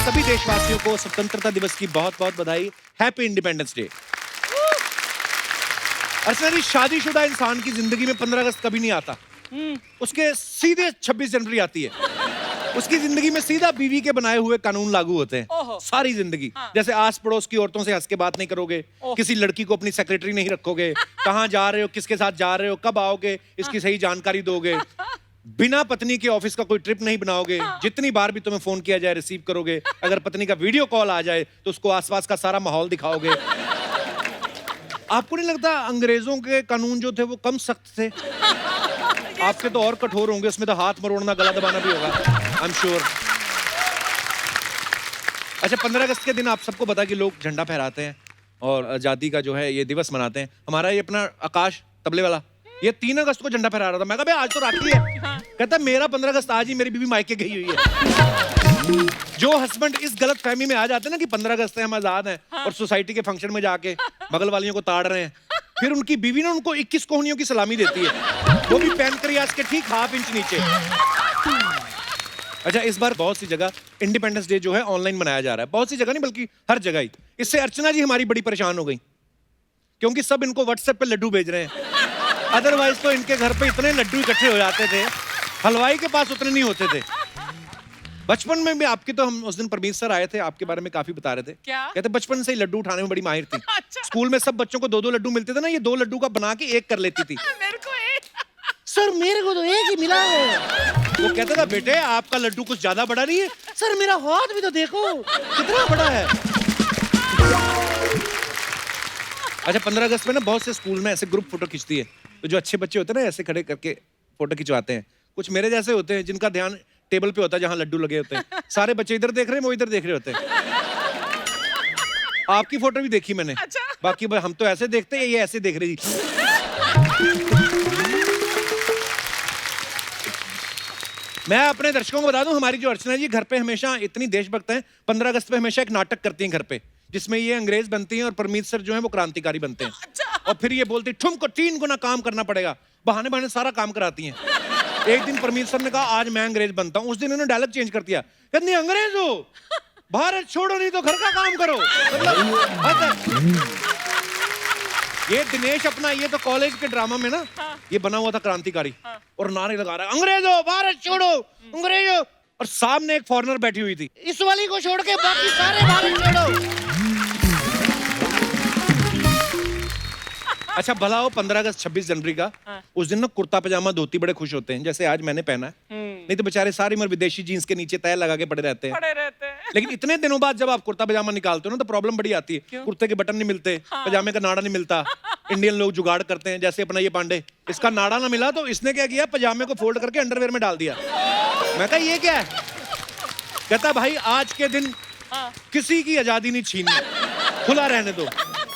सभी देशवासियों को स्वतंत्रता दिवस की बहुत बहुत बधाई। Happy independence day. Archana ji, शादीशुदा इंसान की जिंदगी में 15 अगस्त कभी नहीं आता। उसके सीधे 26 जनवरी आती है। उसकी जिंदगी में सीधा बीवी के बनाए हुए कानून लागू होते हैं सारी जिंदगी। जैसे आस पड़ोस की औरतों से हंस के बात नहीं करोगे, किसी लड़की को अपनी सेक्रेटरी नहीं रखोगे, कहाँ जा रहे हो, किसके साथ जा रहे हो, कब आओगे, इसकी सही जानकारी दोगे, बिना पत्नी के ऑफिस का कोई ट्रिप नहीं बनाओगे, जितनी बार भी तुम्हें फोन किया जाए रिसीव करोगे, अगर पत्नी का वीडियो कॉल आ जाए तो उसको आसपास का सारा माहौल दिखाओगे। आपको नहीं लगता अंग्रेजों के कानून जो थे वो कम सख्त थे? आपके तो और कठोर होंगे, उसमें तो हाथ मरोड़ना, गला दबाना भी होगा, आई एम श्योर। अच्छा, 15 अगस्त के दिन आप सबको पता कि लोग झंडा फहराते हैं और आजादी का जो है ये दिवस मनाते हैं। हमारा ये अपना आकाश तबले वाला, ये 3 अगस्त को झंडा फहरा रहा था। मैं कहा आज तो राखी है। कहता मेरा 15 अगस्त आज ही मेरी बीवी मायके गई हुई है। जो हस्बैंड इस गलत फहमी में आ जाते हैं ना कि 15 अगस्त है, हम आजाद हैं, और सोसाइटी के फंक्शन में जाके बगल वालियों को ताड़ रहे हैं, फिर उनकी बीवी ने उनको 21 कोहनियों की सलामी देती है, वो भी पैन करियास के ठीक ½ इंच नीचे। अच्छा, इस बार बहुत सी जगह इंडिपेंडेंस डे जो है ऑनलाइन मनाया जा रहा है। बहुत सी जगह नहीं बल्कि हर जगह ही। इससे अर्चना जी हमारी बड़ी परेशान हो गई, क्योंकि सब इनको व्हाट्सएप पे लड्डू भेज रहे हैं। अदरवाइज तो इनके घर पे इतने लड्डू इकट्ठे हो जाते थे, हलवाई के पास उतने नहीं होते थे। बचपन में भी आपके तो हम उस दिन परमीत सर आए थे, आपके बारे में काफी बता रहे थे। क्या? कहते बचपन से ही लड्डू उठाने में बड़ी माहिर थी। अच्छा। स्कूल में सब बच्चों को 2-2 लड्डू मिलते थे ना, ये 2 लड्डू का बना के 1 कर लेती थी। मेरे को एक। सर मेरे को तो 1 ही मिला है। वो कहता था बेटे आपका लड्डू कुछ ज्यादा बड़ा नहीं है। सर मेरा हाथ भी तो देखो कितना बड़ा है। अच्छा, 15 अगस्त में ना बहुत से स्कूल में ऐसे ग्रुप फोटो खींचती है, तो जो अच्छे बच्चे होते हैं ना ऐसे खड़े करके फोटो खिंचवाते हैं। कुछ मेरे जैसे होते हैं जिनका ध्यान टेबल पे होता है जहां लड्डू लगे होते हैं। सारे बच्चे इधर देख रहे हैं, वो इधर देख रहे होते हैं। आपकी फोटो भी देखी मैंने। अच्छा। बाकी हम तो ऐसे देखते हैं, ये ऐसे देख रही थी। मैं अपने दर्शकों को बता दूं, हमारी जो अर्चना जी घर पे हमेशा इतनी देशभक्त हैं, 15 अगस्त पे हमेशा एक नाटक करती हैं घर पे, जिसमें ये अंग्रेज बनती हैं और परमीत सर जो है वो क्रांतिकारी बनते हैं। और फिर ये बोलती तुमको 3 गुना काम करना पड़ेगा, बहाने बहाने सारा काम कराती हैं। एक दिन परमीत सर ने कहा आज मैं अंग्रेज बनता हूं, उस दिन उन्होंने डायलॉग चेंज कर दिया, कहती अंग्रेज हो भारत छोड़ो नहीं तो घर का काम करो। ये दिनेश अपना, ये तो कॉलेज के ड्रामा में ना ये बना हुआ था क्रांतिकारी, और नारे लगा रहा है अंग्रेजो भारत छोड़ो, अंग्रेजो, और सामने एक फॉरेनर बैठी हुई थी, इस वाली को छोड़ के बाकी सारे भारत छोड़ो। अच्छा, भला हो 15 अगस्त 26 जनवरी का, उस दिन ना कुर्ता पजामा धोती बड़े खुश होते हैं, जैसे आज मैंने पहना है। नहीं तो बेचारे सारी उम्र विदेशी जीन्स के नीचे तय लगा के पड़े रहते हैं। लेकिन इतने दिनों बाद जब आप कुर्ता पजामा निकालते हो ना तो प्रॉब्लम बड़ी आती है। कुर्ते के बटन नहीं मिलते, पजामे का नाड़ा नहीं मिलता। इंडियन लोग जुगाड़ करते हैं, जैसे अपना ये पांडे, इसका नाड़ा ना मिला तो इसने क्या किया, पजामे को फोल्ड करके अंडरवेयर में डाल दिया। मैं कहा ये क्या है? कहता भाई आज के दिन किसी की आजादी नहीं छीनी, खुला रहने दो।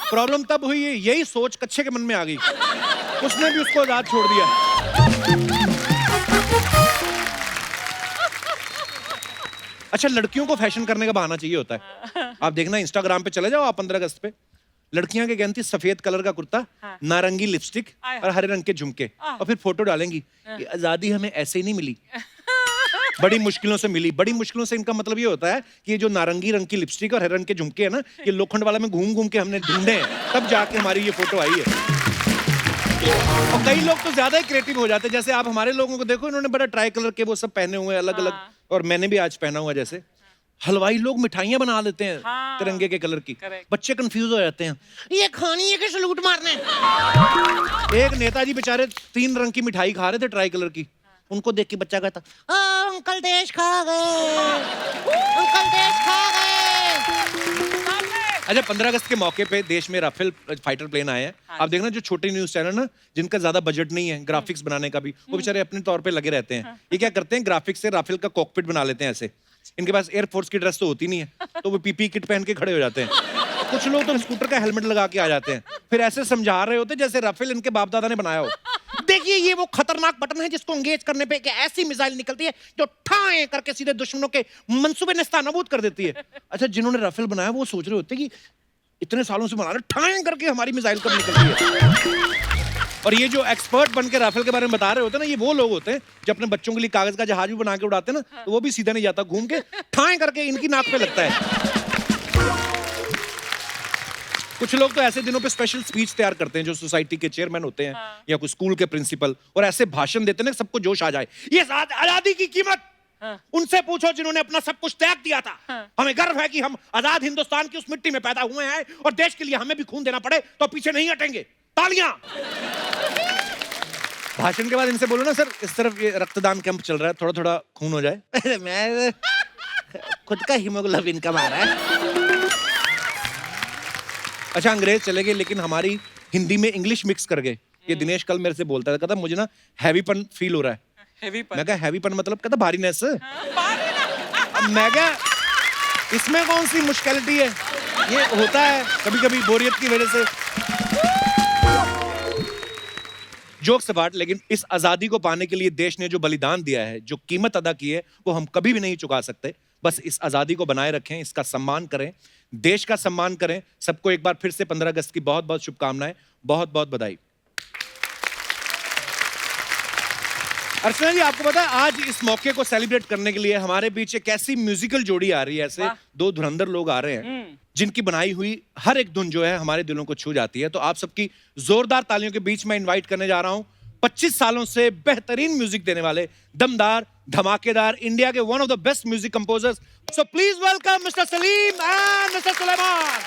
प्रॉब्लम तब हुई है, यही सोच कच्चे के मन में आ गई, उसने भी उसको आजाद छोड़ दिया। अच्छा, लड़कियों को फैशन करने का बहाना चाहिए होता है। आप देखना इंस्टाग्राम पे चले जाओ आप 15 अगस्त पे, लड़कियां क्या कहती, सफेद कलर का कुर्ता, नारंगी लिपस्टिक और हरे रंग के झुमके, और फिर फोटो डालेंगी कि आजादी हमें ऐसे ही नहीं मिली, बड़ी मुश्किलों से मिली। बड़ी मुश्किलों से इनका मतलब ये होता है कि ये जो नारंगी रंग की लिपस्टिक और हरे रंग के झुमके है ना, ये लोखंड वाला में घूम घूम के हमने ढूंढे हैं, तब जाके हमारी ये फोटो आई है। और कई लोग तो ज्यादा ही क्रिएटिव हो जाते हैं, जैसे आप हमारे लोगों को देखो, इन्होंने बड़ा ट्राई कलर के वो सब पहने हुए अलग अलग, और मैंने भी आज पहना हुआ। जैसे हलवाई लोग मिठाइयां बना देते हैं तिरंगे के कलर की, बच्चे कंफ्यूज हो जाते हैं, ये खानी है कि सलूट मारने। एक नेताजी बेचारे 3 रंग की मिठाई खा रहे थे ट्राई कलर की, उनको देख के बच्चा कहता अंकल देश खा गए, अंकल देश खा गए। अच्छा, 15 अगस्त के मौके पे देश में राफेल फाइटर प्लेन आए हैं। आप देखना जो छोटे न्यूज चैनल ना, जिनका ज्यादा बजट नहीं है ग्राफिक्स बनाने का भी, वो बेचारे अपने तौर पे लगे रहते हैं। ये क्या करते हैं, ग्राफिक्स से राफेल का कॉकपिट बना लेते हैं ऐसे। इनके पास एयरफोर्स की ड्रेस तो होती नहीं है, तो वो पीपी किट पहन के खड़े हो जाते हैं। कुछ लोग तो स्कूटर का हेलमेट लगा के आ जाते हैं, फिर ऐसे समझा रहे होते जैसे राफेल इनके बाप दादा ने बनाया हो। देखिए ये वो खतरनाक बटन है जिसको एंगेज करने पे एक ऐसी मिसाइल निकलती है जो ठाए करके सीधे दुश्मनों के मंसूबे नेस्तनाबूद कर देती है। अच्छा, जिन्होंने राफेल बनाया वो सोच रहे होते कि इतने सालों से बना रहे, ठाए करके हमारी मिसाइल कब निकलती है। और ये जो एक्सपर्ट बन के राफेल के बारे में बता रहे होते हैं ना, ये वो लोग होते हैं जो अपने बच्चों के लिए कागज का जहाज भी बना के उड़ाते हैं ना, तो वो भी सीधा नहीं जाता, घूम के ठाएं करके इनकी नाक पे लगता है। कुछ लोग तो ऐसे दिनों पे स्पेशल स्पीच तैयार करते हैं, जो सोसाइटी के चेयरमैन होते हैं या कोई स्कूल के प्रिंसिपल, और ऐसे भाषण देते हैं ना सबको जोश आ जाए। ये आजादी की कीमत उनसे पूछो जिन्होंने अपना सब कुछ त्याग दिया था। हमें गर्व है कि हम आजाद हिंदुस्तान की उस मिट्टी में पैदा हुए हैं, और देश के लिए हमें भी खून देना पड़े तो पीछे नहीं हटेंगे। तालियां। भाषण के बाद इनसे बोलो ना, सर इस तरफ ये रक्तदान कैंप चल रहा है, थोड़ा थोड़ा खून हो जाए। मैं खुद का हीमोग्लोबिन कम आ रहा है। अच्छा, अंग्रेज चले गए लेकिन हमारी हिंदी में इंग्लिश मिक्स कर गए। ये दिनेश कल मेरे से बोलता था, कहता मुझे ना हैवीपन फील हो रहा है। हैवीपन? मैं कहा हैवीपन मतलब, कहता भारीनेस। मैं कहा इसमें कौन सी मुश्किलिटी है, ये होता है कभी कभी बोरियत की वजह से। जोक्स अपार्ट, लेकिन इस आजादी को पाने के लिए देश ने जो बलिदान दिया है, जो कीमत अदा की है, वो हम कभी भी नहीं चुका सकते। बस इस आजादी को बनाए रखें, इसका सम्मान करें, देश का सम्मान करें। सबको एक बार फिर से 15 अगस्त की बहुत बहुत शुभकामनाएं, बहुत बहुत बधाई। अर्चना जी, आपको पता है आज इस मौके को सेलिब्रेट करने के लिए हमारे बीच एक ऐसी म्यूजिकल जोड़ी आ रही है, ऐसे दो धुरंधर लोग आ रहे हैं जिनकी बनाई हुई हर एक धुन जो है हमारे दिलों को छू जाती है। तो आप सबकी जोरदार तालियों के बीच में इनवाइट करने जा रहा हूं 25 सालों से बेहतरीन म्यूजिक देने वाले, दमदार, धमाकेदार, इंडिया के one of the best music composers. So please welcome mister Salim and mister Sulaiman.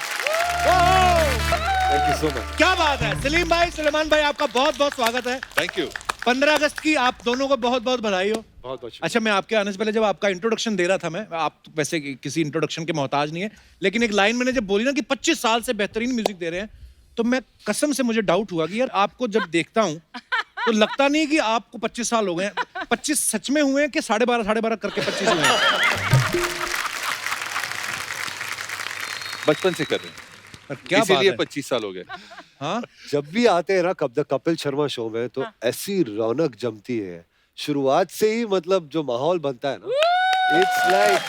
Thank you so much. क्या बात है सलीम भाई, सुलेमान भाई, आपका बहुत बहुत स्वागत है। Thank you. 15 अगस्त की आप दोनों को बहुत बहुत बधाई हो। बहुत बहुत। अच्छा, मैं आपके आने से पहले जब आपका इंट्रोडक्शन दे रहा था, मैं आप वैसे किसी इंट्रोडक्शन के मोहताज नहीं है, लेकिन एक लाइन मैंने जब बोली ना कि 25 साल से बेहतरीन म्यूजिक दे रहे हैं, तो मैं कसम से मुझे डाउट हुआ कि यार आपको जब देखता हूं तो लगता नहीं कि आपको 25 साल हो गए हैं। 25 सच में हुए हैं कि 12.5 करके 25 हुए हैं? बचपन से कर रहे हैं, पर क्या बात इसीलिए है। 25 साल हो गए। हाँ, जब भी आते हैं ना कपिल शर्मा शो में, तो ऐसी रौनक जमती है शुरुआत से ही। मतलब जो माहौल बनता है ना, इट्स लाइक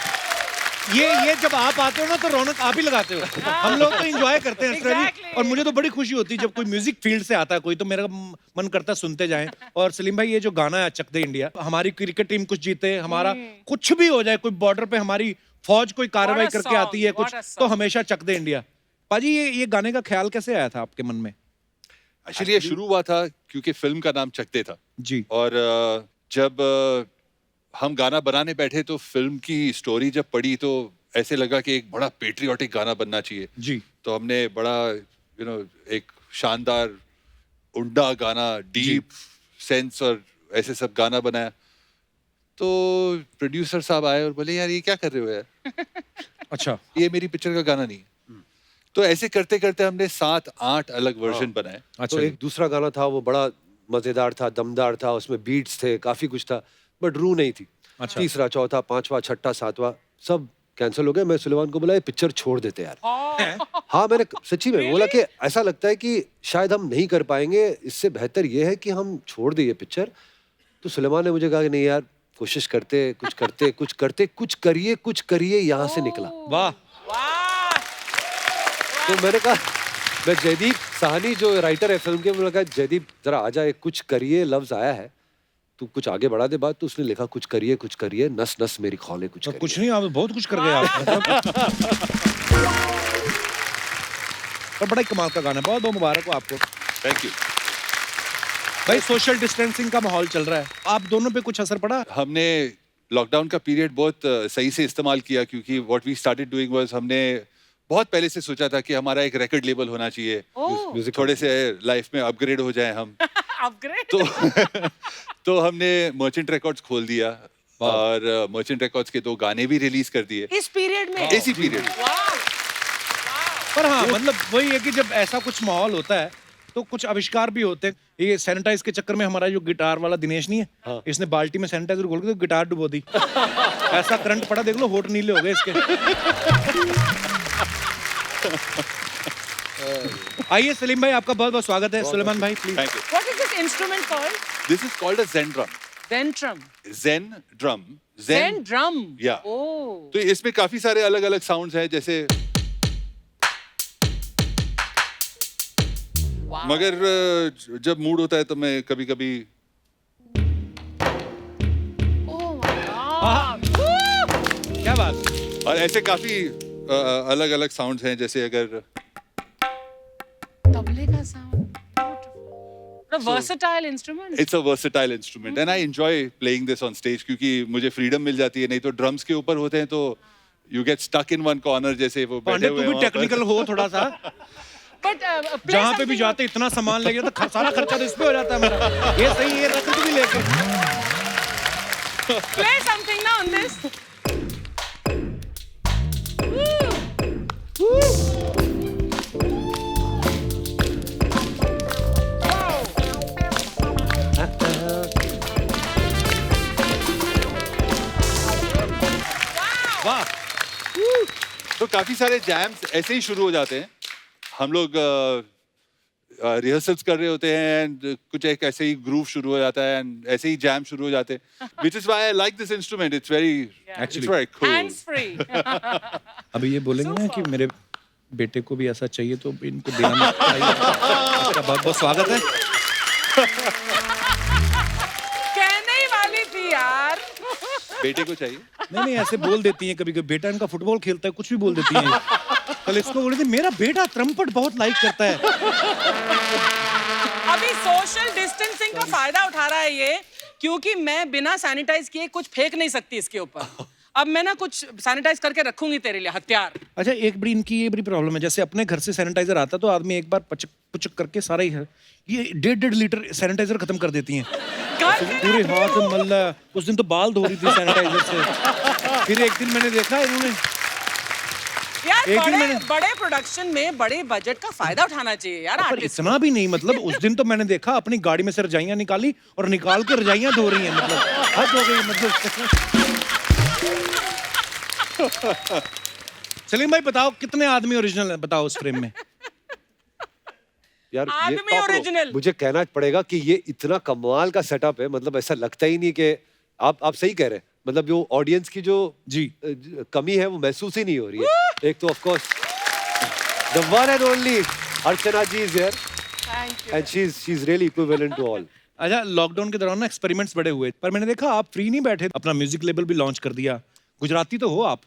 ये जब आप आते हो ना तो रौनक आप ही लगाते हो। हम लोग तो एंजॉय करते हैं exactly. और मुझे तो बड़ी खुशी होती है जब कोई म्यूजिक फील्ड से आता है कोई, तो मेरा मन करता है सुनते जाएं। और सलीम भाई, ये जो गाना है चक दे इंडिया, हमारी क्रिकेट टीम कुछ जीते, हमारा कुछ भी हो जाए, कोई बॉर्डर पे हमारी फौज कोई कार्रवाई करके आती है कुछ, तो हमेशा चक दे इंडिया। पाजी, ये गाने का ख्याल कैसे आया था आपके मन में? एक्चुअली ये शुरू हुआ था क्योंकि फिल्म का नाम चक दे था जी। और जब हम गाना बनाने बैठे तो फिल्म की स्टोरी जब पढ़ी तो ऐसे लगा कि एक बड़ा पेट्रियोटिक गाना बनना चाहिए जी। तो हमने बड़ा एक शानदार उंडा गाना, डीप सेंस और ऐसे सब गाना बनाया। तो प्रोड्यूसर साहब आए और बोले यार ये क्या कर रहे हो यार। अच्छा, ये मेरी पिक्चर का गाना नहीं है। तो ऐसे करते करते हमने 7-8 अलग वर्जन बनाए। तो एक दूसरा गाना था, वो बड़ा मजेदार था, दमदार था, उसमें बीट्स थे, काफी कुछ था, बट रूह नहीं थी। अच्छा। तीसरा, चौथा, पांचवा, छठा, सातवां सब कैंसिल हो गए। मैं सुलेमान को बोला ये पिक्चर छोड़ देते यार। हाँ, मैंने सच्ची में बोला कि ऐसा लगता है कि शायद हम नहीं कर पाएंगे, इससे बेहतर ये है कि हम छोड़ दें ये पिक्चर। तो सुलेमान ने मुझे कहा कि नहीं यार, कोशिश करते, कुछ करिए, यहाँ से निकला। वाह। तो मैंने कहा, मैं जयदीप साहनी जो राइटर है फिल्म के, मैंने कहा जयदीप जरा आ जाए, कुछ करिए लफ्ज आया है, तू कुछ आगे बढ़ा दे बात। तो उसने लिखा कुछ करिए, नस नस मेरी खौले कुछ करिए। कुछ नहीं, आप बहुत कुछ कर गए आप। पर बड़ा कमाल का गाना है, बहुत बहुत मुबारक हो आपको। थैंक यू भाई। सोशल डिस्टेंसिंग का माहौल चल रहा है, आप दोनों पे कुछ असर पड़ा? हमने लॉकडाउन का पीरियड बहुत सही से इस्तेमाल किया क्योंकि what we started doing was, हमने बहुत पहले से सोचा था कि हमारा एक रिकॉर्ड लेबल होना चाहिए, म्यूजिक थोड़े से लाइफ में अपग्रेड हो जाए हम। अपग्रेड तो हमने मर्चेंट रिकॉर्ड्स खोल दिया और मर्चेंट रिकॉर्ड्स के 2 गाने भी रिलीज कर दिए इस पीरियड में। इसी पीरियड। पर हाँ, मतलब वही है कि जब ऐसा कुछ माहौल होता है तो कुछ आविष्कार भी होते हैं। ये सैनिटाइज के चक्कर में हमारा जो गिटार वाला दिनेश नहीं है, इसने बाल्टी में सैनिटाइजर घोल के तो गिटार डुबो दी। ऐसा करंट पड़ा, देख लो, होठ नीले हो गए इसके। आइए सलीम भाई, आपका बहुत बहुत स्वागत है। सुलेमान भाई please. Thank you. What is this instrument called? This is called a zen drum। Zen drum. zen drum. या Oh. तो इसमें काफी सारे अलग अलग साउंड्स हैं, जैसे मगर जब मूड होता है तो मैं कभी-कभी Oh my God. क्या बात। और ऐसे काफी अलग-अलग साउंड्स हैं, जैसे अगर तबले का sound. A versatile instrument. It's a versatile instrument and I enjoy playing this on stage, क्योंकि मुझे फ्रीडम मिल जाती है। नहीं तो ड्रम्स के ऊपर होते हैं तो you get stuck in one corner, जैसे वो बैठे पांडे हुए तू हैं भी वहाँ पर। टेक्निकल हो थोड़ा सा। But play जहाँ पे भी something- जाते इतना सामान लेके तो सारा खर्चा तो इस पे हो जाता है मेरा। ये सही है, रख तू भी लेके। Play something now on this. वाह। तो काफी सारे जैम्स ऐसे ही शुरू हो जाते हैं। हम लोग रिहर्सल्स कर रहे होते हैं एंड कुछ एक ऐसे ही ग्रूव शुरू हो जाता है एंड ऐसे ही जैम शुरू हो जाते हैं, which is why I like this instrument. It's Actually. Very cool. Hands free. अभी ये बोलेंगे ना कि मेरे बेटे को भी ऐसा चाहिए तो इनको देना चाहिए। आपका बहुत बहुत स्वागत है। कहने ही वाली थी यार. बेटे को चाहिए। नहीं ऐसे बोल देती हैं कभी कभी, बेटा इनका फुटबॉल खेलता है, कुछ भी बोल देती हैं। कल इसको बोले थे मेरा बेटा त्रमपट बहुत लाइक करता है। अभी सोशल डिस्टेंसिंग का फायदा उठा रहा है ये, क्योंकि मैं बिना सैनिटाइज किए कुछ फेंक नहीं सकती इसके ऊपर। अब मैं ना कुछ सैनिटाइज करके रखूंगी तेरे लिए हथियार। अच्छा, एक बड़ी इनकी ये बड़ी प्रॉब्लम है, जैसे अपने घर से सैनिटाइजर आता तो आदमी एक बार पचक पुचक करके सारा ही ये 1.5 लीटर सैनिटाइजर खत्म कर देती हैं। पूरे हाथ में मल्ला। उस दिन तो बाल धो रही थी सैनिटाइजर से। फिर एक दिन मैंने देखा इन्होंने यार एक दिन बड़े प्रोडक्शन में बड़े बजट का फायदा उठाना चाहिए यार पर आर्टिस्ट। इतना भी नहीं, मतलब उस दिन तो मैंने देखा अपनी गाड़ी में से रजाइयां निकाली और निकाल के रजाइयां धो रही हैं, मतलब हद हो गई मतलब। सलीम भाई बताओ कितने आदमी ओरिजिनल है, बताओ उस फ्रेम में। यार आदमी original। मुझे कहना पड़ेगा कि ये इतना कमाल का सेटअप है, मतलब ऐसा लगता ही नहीं कि आप सही कह रहे हैं। मतलब जो ऑडियंस की जो जी कमी है वो महसूस ही नहीं हो रही है। एक तो of course the one and only Archana ji is here thank you. And she is really equivalent to all. अच्छा, लॉकडाउन के दौरान ना एक्सपेरिमेंट्स बड़े हुए, पर मैंने देखा आप फ्री नहीं बैठे, अपना म्यूजिक लेबल भी लॉन्च कर दिया। गुजराती तो हो आप।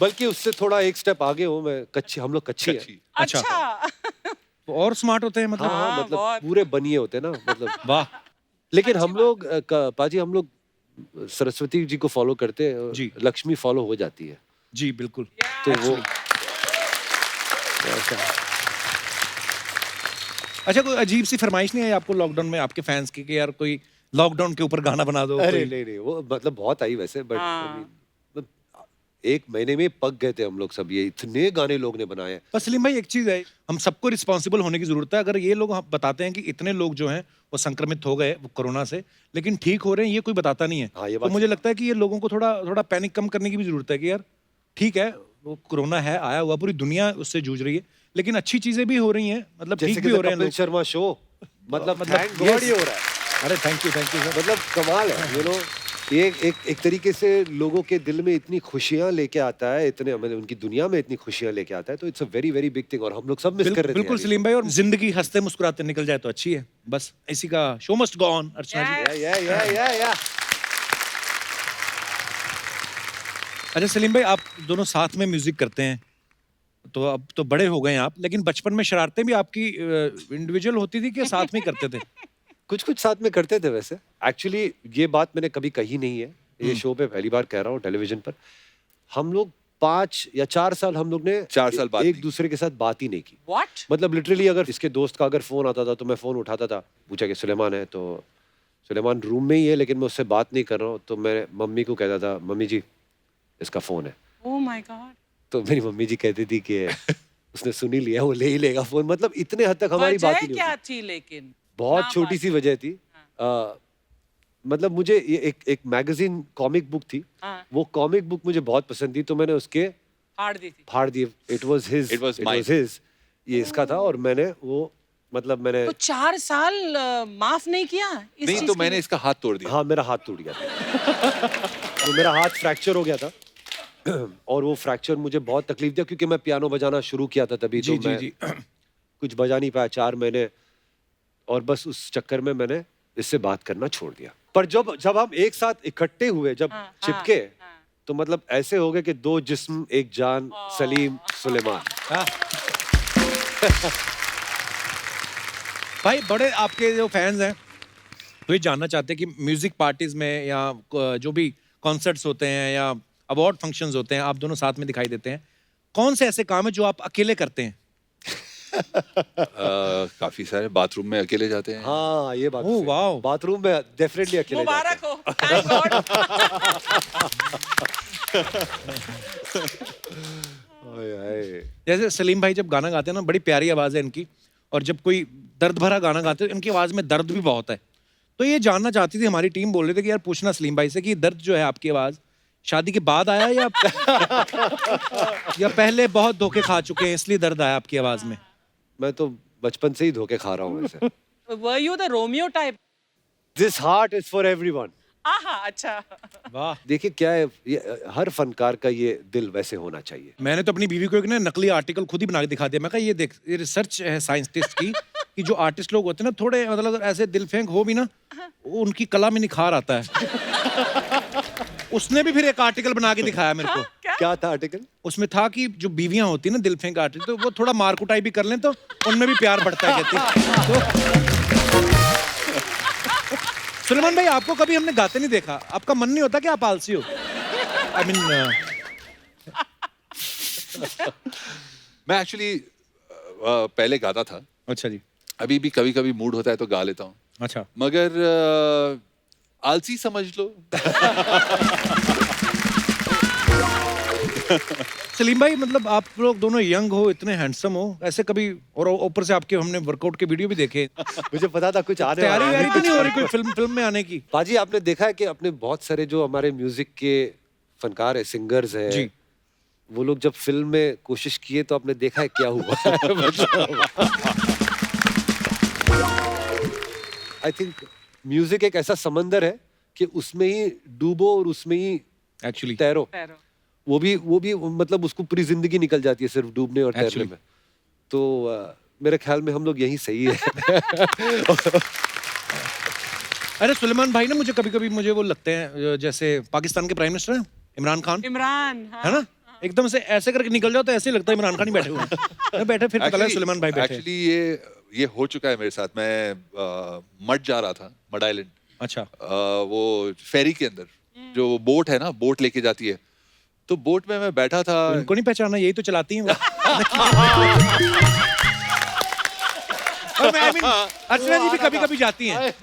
बल्कि उससे थोड़ा एक स्टेप आगे हूँ मैं। कच्ची, हम लोग कच्ची है। अच्छा। अच्छा। तो और स्मार्ट होते हैं मतलब। हाँ, मतलब बहुत। पूरे बनिए होते हैं ना, मतलब। वाह। लेकिन हम लोग पाजी हम लोग सरस्वती जी को फॉलो करते हैं, जी। लक्ष्मी फॉलो हो जाती है। जी बिल्कुल। तो वो ऐसा। अच्छा, कोई अजीब सी फरमाइश नहीं आई आपको लॉकडाउन में आपके फैंस की कि यार कोई लॉकडाउन के ऊपर गाना बना दो? अरे कोई? नहीं वो मतलब बहुत आई वैसे, बट हाँ। एक महीने में पक गए थे हम लोग सब। ये इतने गाने लोग ने बनाए हैं। पर सलीम भाई एक चीज है, हम सबको रिस्पॉन्सिबल होने की जरूरत है। अगर ये लोग बताते हैं कि इतने लोग जो हैं वो संक्रमित हो गए वो कोरोना से, लेकिन ठीक हो रहे हैं, ये कोई बताता नहीं है। हाँ, ये तो बात मुझे लगता है कि ये लोगों को थोड़ा थोड़ा पैनिक कम करने की भी जरूरत है कि यार ठीक है वो कोरोना है, आया हुआ, पूरी दुनिया उससे जूझ रही है, लेकिन अच्छी चीजें भी हो रही हैं, मतलब जैसे ठीक कि भी हो रहे हैं कपिल लोग। शर्मा शो, मतलब मतलब थैंक गॉड yes। ये हो रहा है। अरे थैंक यू सर। मतलब कमाल है, यू नो। ये एक तरीके से लोगों के दिल में इतनी खुशियां लेके आता है, इतने मतलब उनकी दुनिया में इतनी खुशियां लेके आता है, तो it's a very very big thing. और हम लोग सब मिस कर रहे थे बिल्कुल यार सलीम भाई, और जिंदगी हंसते मुस्कुराते निकल जाए तो अच्छी है, बस इसी का शो मस्ट गो ऑन। अर्चना जी। या अच्छा सलीम भाई, आप दोनों साथ में म्यूजिक करते हैं, तो अब तो बड़े हो गए हैं आप, लेकिन बचपन में शरारतें भी आपकी इंडिविजुअल होती थी कि साथ में ही करते थे? कुछ साथ में करते थे वैसे। एक्चुअली ये बात मैंने कभी कही नहीं है, ये शो पे पहली बार कह रहा हूँ टेलीविजन पर। हम लोग 5 या 4 साल हम लोग ने 4 साल बात एक नहीं। दूसरे के साथ बात ही नहीं की। What? मतलब लिटरली अगर इसके दोस्त का अगर फोन आता था तो मैं फोन उठाता था, पूछा कि सुलेमान है, तो सुलेमान रूम में ही है लेकिन मैं उससे बात नहीं कर रहा हूँ, तो मैं मम्मी को कहता था मम्मी जी इसका फोन है। Oh my God. तो मेरी मम्मी जी कहती थी कि उसने सुन ही लिया, वो ले ही लेगा फोन। मतलब इतने हद तक हमारी बात ही वजह नहीं क्या होती। थी लेकिन? बहुत ना छोटी सी वजह थी। मतलब मुझे ये एक मैगजीन कॉमिक बुक थी, हाँ। वो कॉमिक बुक मुझे बहुत पसंद थी, तो मैंने उसके फाड़ दी थी। फाड़ दिए। It was his, It was mine. ये इसका था, और मैंने वो मतलब मैंने तो 4 साल माफ नहीं किया इस नहीं चीज तो के मैंने लिए? इसका हाथ तोड़ दिया। हाँ मेरा हाथ टूट गया था। तो मेरा हाथ फ्रैक्चर हो गया था, और वो फ्रैक्चर मुझे बहुत तकलीफ दिया क्योंकि मैं पियानो बजाना शुरू किया था तभी, जी तो जी मैं जी कुछ बजा नहीं पाया 4 महीने, और बस उस चक्कर में मैंने इससे बात करना छोड़ दिया। पर जब जब हम एक साथ इकट्ठे हुए, जब चिपके, तो मतलब ऐसे हो गए कि 2 जिस्म एक जान, सलीम सुलेमान। भाई बड़े आपके जो फैंस हैं वो ये जानना चाहते हैं कि म्यूजिक पार्टीज में या जो भी कॉन्सर्ट्स होते हैं या अवार्ड फंक्शंस होते हैं, आप दोनों साथ में दिखाई देते हैं, कौन से ऐसे काम है जो आप अकेले करते हैं? काफी सारे बाथरूम में अकेले जाते हैं। हाँ, ये बात ओह, सही। वाओ। बाथरूम में डेफिनेटली अकेले जाते मुबारक हैं। हो, थैंक गॉड। ओए, ओए। जैसे सलीम भाई जब गाना गाते हैं ना, बड़ी प्यारी आवाज है इनकी, और जब कोई दर्द भरा गाना गाते हैं इनकी आवाज में दर्द भी बहुत है। तो ये जानना चाहती थी, हमारी टीम बोल रही थी कि यार पूछना सलीम भाई से कि दर्द जो है आपकी आवाज शादी के बाद आया या या पहले बहुत धोखे खा चुके हैं इसलिए दर्द आया आपकी आवाज में? मैं तो बचपन से ही धोखे खा रहा हूँ वैसे। Were you the Romeo type? This heart is for everyone. आहा, अच्छा। वाह। देखिए क्या है, ये हर फनकार का ये दिल वैसे होना चाहिए। मैंने तो अपनी बीवी को एक ना नकली आर्टिकल खुद ही बना के दिखा दिया। मैं कहा ये देख, ये रिसर्च है साइंटिस्ट की कि जो आर्टिस्ट लोग होते हैं ना, थोड़े मतलब ऐसे दिल फेंक हो भी ना, वो उनकी कला में निखार आता है। उसने भी फिर एक आर्टिकल बना के दिखाया मेरे को। क्या था आर्टिकल? उसमें था कि जो बीवियां होती है ना दिल फेंक आर्टिस्ट, तो वो थोड़ा मार कुटाई भी कर लें तो उनमें भी प्यार बढ़ता है कहती। तो सुलेमान भाई, आपको कभी हमने गाते नहीं देखा, आपका मन नहीं होता कि आप आलसी हो? आई मीन मैं एक्चुअली पहले गाता था, अच्छा जी, अभी भी कभी कभी मूड होता है तो गा लेता हूँ, अच्छा। मगर आलसी समझ लो। सलीम भाई, मतलब आप लोग दोनों यंग हो, इतने हैंडसम हो, ऐसे कभी, और ऊपर से आपके हमने वर्कआउट के वीडियो भी देखे, मुझे पता था कुछ आने तैयारी वाला है। वैयारी तो नहीं हो रही कोई फिल्म में आने की? पाजी, आपने देखा है कि अपने बहुत सारे जो हमारे म्यूजिक के फनकार है, सिंगर्स है जी, वो लोग जब फिल्म में कोशिश किए तो आपने देखा है क्या हुआ। आई थिंक म्यूजिक एक ऐसा समंदर है कि उसमें ही डूबो और उसमें ही एक्चुअली तैरो। वो भी मतलब उसको पूरी जिंदगी निकल जाती है सिर्फ डूबने और तैरने Actually. में। तो मेरे ख्याल में हम लोग यही सही है। अरे सुलेमान भाई ना, मुझे कभी कभी मुझे वो लगते हैं जैसे पाकिस्तान के प्राइम मिनिस्टर हैं इमरान खान, इमरान, हाँ। है ना, एकदम से ऐसे करके निकल जाओ तो ऐसे ही लगता है इमरान खान ही बैठे हुए हैं। बैठे फिर पता लगा सुलेमान भाई बैठे। एक्चुअली ये हो चुका है मेरे साथ। मैं मड जा रहा था, मड आइलैंड। अच्छा, वो फेरी के अंदर जो बोट है ना, बोट लेके जाती है, तो बोट में मैं बैठा था। इनको नहीं पहचाना, यही तो चलाती हैं वो। और मैं, I mean, अर्चना जी भी कभी कभी जाती हैं,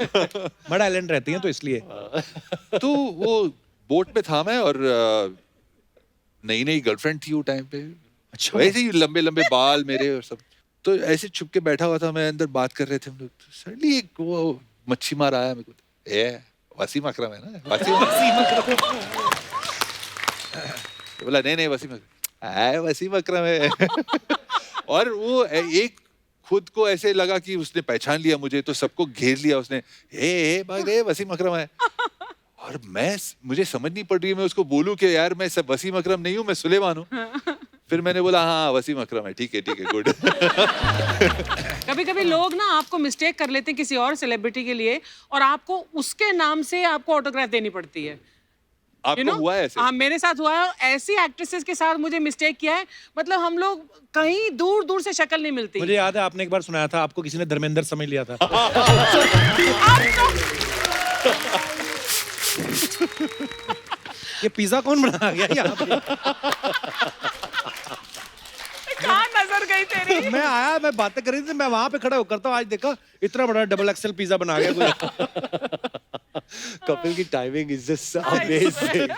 मड आइलैंड रहती हैं तो इसलिए। तो वो बोट में था मैं, और नई नई गर्लफ्रेंड थी वो टाइम पे। अच्छा, वैसे ही लंबे लंबे बाल मेरे और सब, तो ऐसे छुप के बैठा हुआ था मैं, अंदर बात कर रहे थे हम लोग। तो सडनली एक वो मच्छी मार आया मेरे को, वसीम अकरम है ना, वसीम अकरम। बोला नहीं वसीम अकरम है। और वो एक खुद को ऐसे लगा कि उसने पहचान लिया मुझे, तो सबको घेर लिया उसने, वसीम अकरम है। और मुझे समझ नहीं पड़ रही है मैं उसको बोलूं कि यार मैं सब वसीम अकरम नहीं हूँ, मैं सुलेमान हूँ। फिर मैंने बोला हाँ वसीम अकरम है, ठीक है गुड। कभी कभी लोग ना आपको मिस्टेक कर लेते हैं किसी और सेलिब्रिटी के लिए, और आपको उसके नाम से आपको ऑटोग्राफ देनी पड़ती है। आपको हुआ है ऐसे? हाँ, मेरे साथ हुआ है। ऐसी एक्ट्रेसेस के साथ मुझे मिस्टेक किया है, मतलब हम लोग कहीं दूर दूर से शक्ल नहीं मिलती। मुझे याद है आपने एक बार सुनाया था, आपको किसी ने धर्मेंद्र समझ लिया था। ये पिज्जा कौन बना गया यहाँ पे? कहाँ नजर गई तेरी? मैं आया, मैं बातें कर रही थी, मैं वहां पे खड़ा होकर था, आज देखा इतना बड़ा डबल एक्सेल पिज्जा बना गया कोई। कपिल की टाइमिंग इज जस्ट अमेजिंग।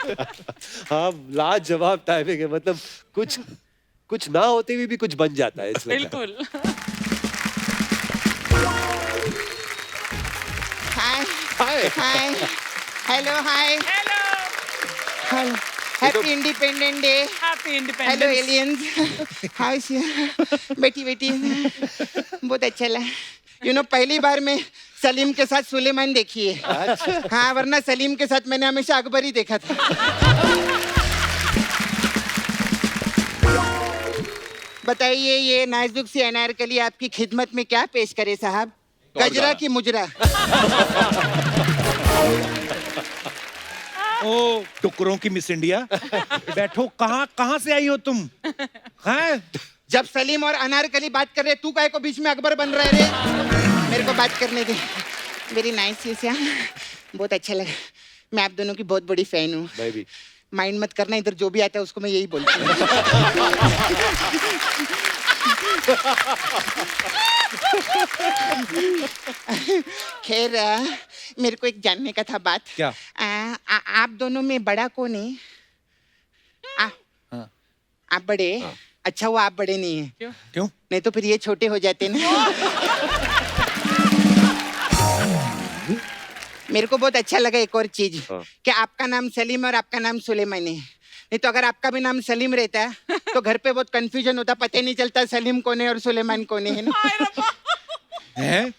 हाँ, लाजवाब टाइमिंग है, मतलब कुछ ना होते हुए भी कुछ बन जाता है इसलिए। बिल्कुल। Hi hello hi hello, happy independent day. Happy hello independence. Aliens, how is बेटी बहुत अच्छा लगा। पहली बार मैं सलीम के साथ सुलेमान देखी है। हाँ, वरना सलीम के साथ मैंने हमेशा अकबर ही देखा था। बताइए ये नाजुक सी अनारकली आपकी खिदमत में क्या पेश करे साहब? गजरा गाना। की मुजरा? ओ टुकड़ों की मिस इंडिया, बैठो। कहाँ कहाँ से आई हो तुम? हैं? जब सलीम और अनारकली बात कर रहे तू काहे को बीच में अकबर बन रहे रे? मेरे को बात करने दे। वेरी नाइस यू श्याम, बहुत अच्छा लगा। मैं आप दोनों की बहुत बड़ी फैन हूँ। मैं भी। माइंड मत करना, इधर जो भी आता है उसको मैं यही बोलती हूँ। खैर मेरे को एक जानने का था बात। क्या? आप दोनों में बड़ा कौन है? आप बड़े? अच्छा वो आप बड़े नहीं है। क्यों? नहीं तो फिर ये छोटे हो जाते ना। मेरे को बहुत अच्छा लगा एक और चीज कि आपका नाम सलीम और आपका नाम सुलेमान है। नहीं तो अगर आपका भी नाम सलीम रहता तो घर पे बहुत कंफ्यूजन होता, पता ही नहीं चलता सलीम कौन है और सुलेमान कौन है ना। है?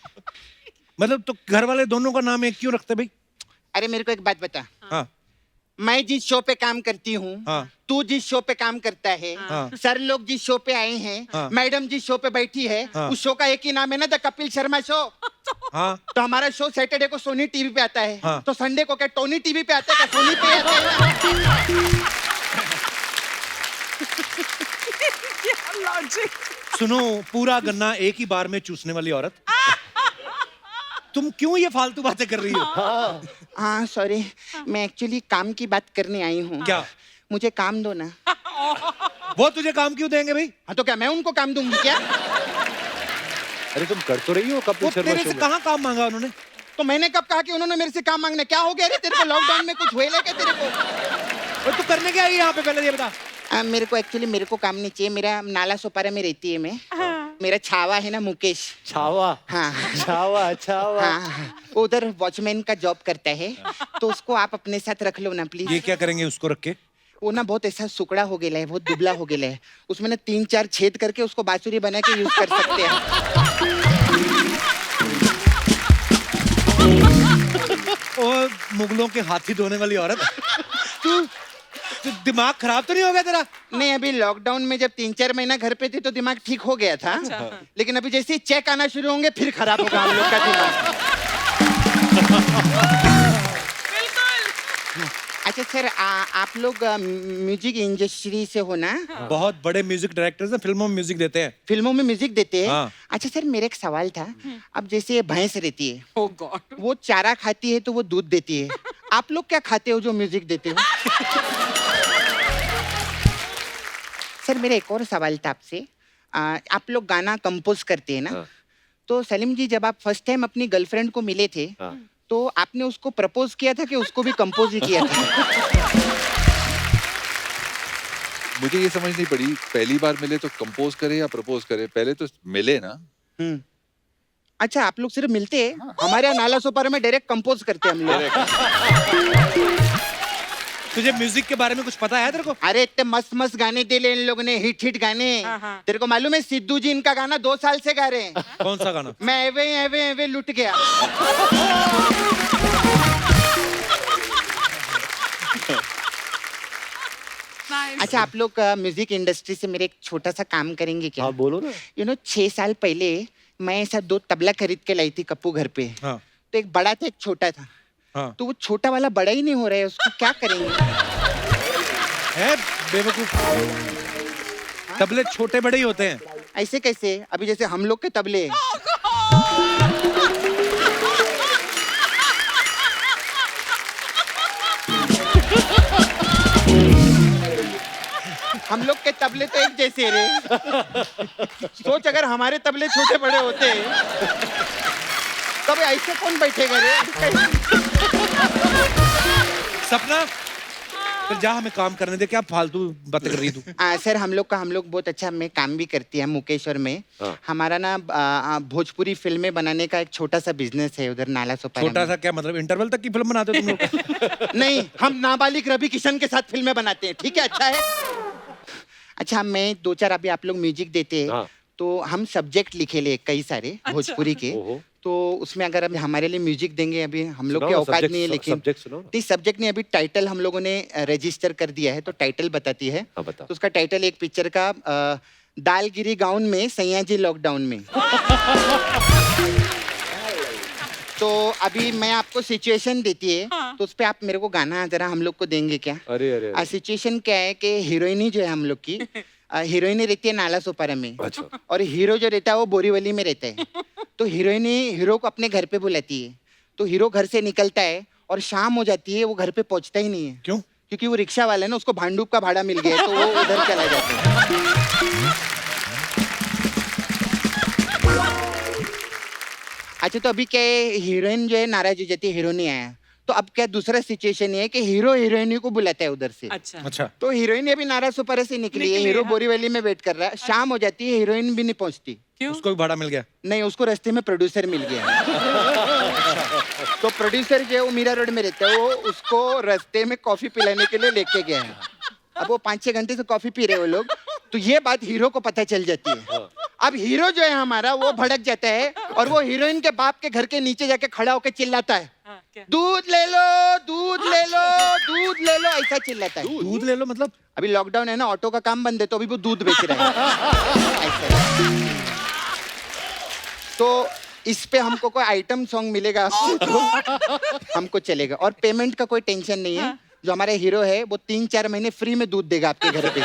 मतलब तो घर वाले दोनों का नाम एक क्यों रखते भाई? अरे मेरे को एक बात बता, हाँ मैं जिस शो पे काम करती हूँ, हाँ तू जिस शो पे काम करता है, हाँ। सर लोग जिस शो पे आए हैं, हाँ। मैडम जिस शो पे बैठी है, हाँ। उस शो का एक ही नाम है ना, द कपिल शर्मा शो। हाँ। तो हमारा शो सैटरडे को सोनी टीवी पे आता है, हाँ। तो संडे को क्या टोनी टीवी पे आता है, क्या सोनी पे आता है? सुनो, पूरा गन्ना एक ही बार में चूसने वाली औरत, तुम क्यों ये फालतू बातें कर रही हो? हाँ सॉरी, मैं एक्चुअली काम की बात करने आई हूँ। क्या? मुझे काम दो ना। वो तुझे काम क्यों देंगे भाई? हाँ तो क्या मैं उनको काम दूंगी क्या? अरे तुम कर तो रही हो कपिल वो शर्मा तेरे शो से में। कहाँ काम मांगा उन्होंने? तो मैंने कब कहा कि उन्होंने मेरे से काम मांगना? क्या हो गया रे तेरे को? लॉकडाउन में कुछ हुए क्या तेरे को? और तू करने क्या आई यहाँ पे, पहले ये बता। मेरे को एक्चुअली मेरे को काम नहीं चाहिए। मेरा नाला सोपारा में रहती है मैं। मेरा छावा है ना मुकेश। छावा। हाँ छावा छावा। हाँ, वो उधर वॉचमैन का जॉब करता है, तो उसको आप अपने साथ रख लो ना प्लीज। ये क्या करेंगे उसको रख के? वो ना बहुत ऐसा सुकड़ा हो गया है, बहुत दुबला हो गया है। उसमें ना 3-4 छेद करके उसको बांसुरी बना के यूज कर सकते हैं। और मुगलों के हाथी धोने वाली औरत, तू दिमाग खराब तो नहीं हो गया तेरा? नहीं, अभी लॉकडाउन में जब 3-4 महीना घर पे थे तो दिमाग ठीक हो गया था, लेकिन अभी जैसे ही चेक आना शुरू होंगे फिर खराब होगा हम लोग का दिमाग। अच्छा सर, आप लोग म्यूजिक इंडस्ट्री से हो ना? बहुत बड़े म्यूजिक डायरेक्टर्स हैं, फिल्मों में म्यूजिक देते हैं। फिल्मों में म्यूजिक देते हैं? हाँ। अच्छा सर, मेरा एक सवाल था। अब जैसे भैंस रहती है, Oh God. वो चारा खाती है तो वो दूध देती है, आप लोग क्या खाते हो जो म्यूजिक देते हो? सर मेरा एक और सवाल था आपसे। आप लोग गाना कंपोज करते हैं ना? हाँ। तो सलीम जी, जब आप फर्स्ट टाइम अपनी गर्लफ्रेंड को मिले थे, हाँ। तो आपने उसको प्रपोज किया था कि उसको भी कंपोज ही किया था? मुझे ये समझ नहीं पड़ी, पहली बार मिले तो कंपोज करे या प्रपोज करे? पहले तो मिले ना। अच्छा, आप लोग सिर्फ मिलते हैं? हमारे यहाँ नाला सोपारा में डायरेक्ट कंपोज करते हैं हम लोग। तुझे म्यूजिक के बारे में कुछ पता है तेरे को? अरे इतने मस्त मस्त गाने दिले इन लोगों ने, हिट हिट गाने। तेरे को मालूम है सिद्धू जी इनका गाना 2 साल से गा रहे हैं। कौन सा गाना? मैं एवे एवे एवे लुट गया। अच्छा, आप लोग म्यूजिक इंडस्ट्री से मेरे एक छोटा सा काम करेंगे क्या? हाँ बोलो ना। 6 साल पहले मैं ऐसा 2 तबला खरीद के लाई थी कप्पू घर पे। हाँ तो एक बड़ा था एक छोटा था, हाँ। तो वो छोटा वाला बड़ा ही नहीं हो रहा है, उसको क्या करेंगे? है बेवकूफ, तबले छोटे बड़े ही होते हैं। ऐसे कैसे? अभी जैसे हम लोग के तबले हम लोग के तबले तो एक जैसे रे। सोच अगर हमारे तबले छोटे बड़े होते तब ऐसे कौन बैठेगा रे? सपना, फिर जा, हमें काम करने दे। क्या फालतू बातें कर रही तू? सर हम लोग बहुत अच्छा मैं काम भी करती है मुकेश और मैं। हाँ। हमारा ना भोजपुरी फिल्में बनाने का एक छोटा सा बिजनेस है उधर नाला सोपारा छोटा में। सा क्या मतलब? इंटरवल तक की फिल्म बनाते हो तुम लोग? नहीं, हम नाबालिग रवि किशन के साथ फिल्में बनाते हैं, ठीक है? अच्छा है। अच्छा, मैं 2-4 अभी आप लोग म्यूजिक देते हैं, हाँ। तो हम सब्जेक्ट लिखे ले कई सारे भोजपुरी के। ओहो। तो उसमें अगर अभी हमारे लिए म्यूजिक देंगे, अभी हम लोग सुनाओ के ना, औकात subject- नहीं है, लेकिन subject सुनाओ ना। नहीं सब्जेक्ट नहीं, अभी टाइटल हम लोगों ने रजिस्टर कर दिया है, तो टाइटल बताती है। हाँ, बताओ। तो उसका टाइटल एक पिक्चर का दालगिरी गाउन में सैया जी लॉकडाउन में। तो अभी मैं आपको सिचुएशन देती है, तो उस पे आप मेरे को गाना जरा हम लोग को देंगे क्या? अरे सिचुएशन क्या है कि हीरोइनी जो है हम लोग की, हीरोइनी रहती है नाला सोपारा में, अच्छा। और हीरो जो रहता है वो बोरीवली में रहता है। तो हीरोइनी हीरो को अपने घर पे बुलाती है, तो हीरो घर से निकलता है और शाम हो जाती है, वो घर पे पहुंचता ही नहीं है। क्यों? क्योंकि वो रिक्शा वाला है ना, उसको भांडूप का भाड़ा मिल गया है, तो वो उधर चला जाता है। अच्छा, तो अभी क्या है, हीरोइन जो है नाराज हो जाती है, हीरो नहीं आया, तो अब क्या दूसरा सिचुएशन ये है कि हीरो हीरोइनी को बुलाता है उधर से। अच्छा। तो हीरोइन अभी नाराज सुपारा से निकली है, हीरो बोरीवली में वेट कर रहा है, शाम हो जाती है, हीरोइन भी नहीं पहुंचती। उसको भी भाड़ा मिल गया? नहीं, उसको रास्ते में प्रोड्यूसर मिल गया। तो प्रोड्यूसर जो है वो मीरा रोड में रहता है, वो उसको रास्ते में कॉफी पिलाने के लिए लेके गया है। अब वो 5-6 घंटे से कॉफी पी रहे वो लोग, तो ये बात हीरो को पता चल जाती है। अब हीरो जो है हमारा वो भड़क जाता है और वो हीरोइन के बाप के घर के नीचे जाके खड़ा होकर चिल्लाता है, दूध ले लो, दूध ले लो, दूध ले लो, ऐसा चिल्लाता है। दूध ले लो मतलब? अभी लॉकडाउन है ना, ऑटो का काम बंद है, तो अभी वो दूध बेच रहा है। ऐसा। तो इस पे हमको कोई आइटम सॉन्ग मिलेगा आपसे तो हमको चलेगा, और पेमेंट का कोई टेंशन नहीं है। जो हमारे हीरो है वो 3-4 महीने फ्री में दूध देगा आपके घर पे।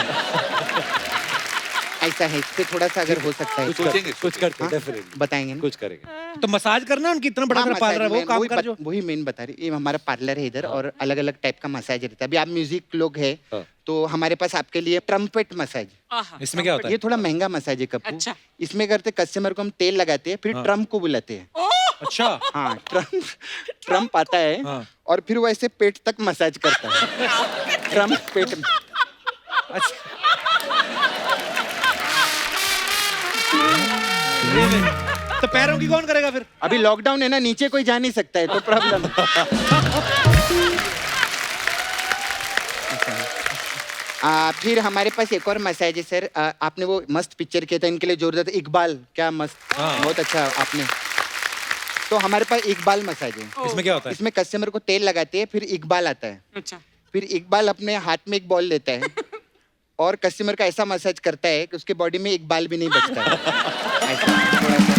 ऐसा है, इससे थोड़ा सा अगर हो सकता है कुछ करते हैं, डेफिनेटली बताएंगे ना? कुछ करेंगे। तो मसाज करना उनकी, इतना बड़ा पार्लर है, वो काम कर जो। वही मेन बता रही, ये हमारा पार्लर है इधर, और अलग अलग टाइप का मसाज रहता है। अभी आप म्यूजिक लोग है, तो हमारे पास आपके लिए ट्रम्पेट मसाज। इसमें क्या होता है? ये थोड़ा महंगा मसाज है कप्पू। अच्छा। इसमें करते कस्टमर को हम तेल लगाते हैं, फिर ट्रम्प को बुलाते हैं। अच्छा। हाँ, ट्रम्प आता है, हाँ। और फिर वो ऐसे पेट तक मसाज करता है। ट्रम्प पेट में। अच्छा। तो पैरों की कौन करेगा फिर? अभी लॉकडाउन है ना, नीचे कोई जा नहीं सकता है, तो प्रॉब्लम। फिर हमारे पास एक और मसाज है सर। आपने वो मस्त पिक्चर किया था इनके लिए जोरदार, इकबाल, क्या मस्त, बहुत अच्छा आपने। तो हमारे पास इकबाल मसाज है। इसमें क्या होता है? इसमें कस्टमर को तेल लगाते हैं, फिर इकबाल आता है। अच्छा। फिर इकबाल अपने हाथ में एक बॉल लेता है और कस्टमर का ऐसा मसाज करता है कि उसके बॉडी में एक बाल भी नहीं बचता है। ऐसा, थोड़ा सा।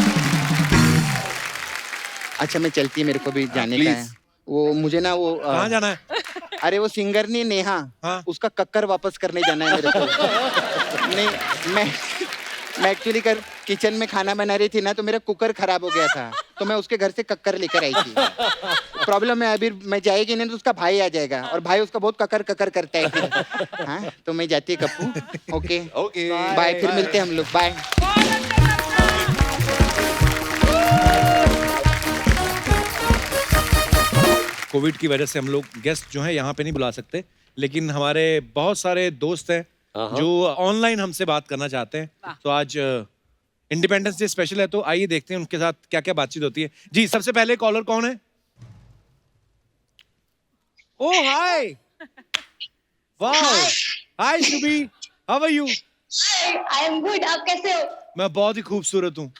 अच्छा, मैं चलती, मेरे को भी जाने का है। वो मुझे ना वो कहाँ जाना है? अरे वो सिंगर नहीं, नेहा, हाँ? उसका कक्कर वापस करने जाना है मेरे को। नहीं, मैं एक्चुअली किचन में खाना बना रही थी ना, तो मेरा कुकर खराब हो गया था, तो मैं उसके घर से कक्कर लेकर आई थी। प्रॉब्लम है, अभी मैं जाएगी नहीं तो उसका भाई आ जाएगा, और भाई उसका बहुत ककर ककर करता है फिर। हाँ, तो मैं जाती है कप्पू। ओके ओके, बाय, फिर मिलते हैं हम लोग, बाय। कोविड की वजह से हम लोग गेस्ट जो हैं यहाँ पे नहीं बुला सकते, लेकिन हमारे बहुत सारे दोस्त हैं जो ऑनलाइन हमसे बात करना चाहते हैं। तो आज इंडिपेंडेंस डे स्पेशल है, तो आइए देखते हैं उनके साथ क्या क्या बातचीत होती है। जी, सबसे पहले कॉलर कौन है? ओह हाय, वाह, hi Shubhi, how are you? I am good, आप कैसे हो? मैं बहुत ही खूबसूरत हूँ।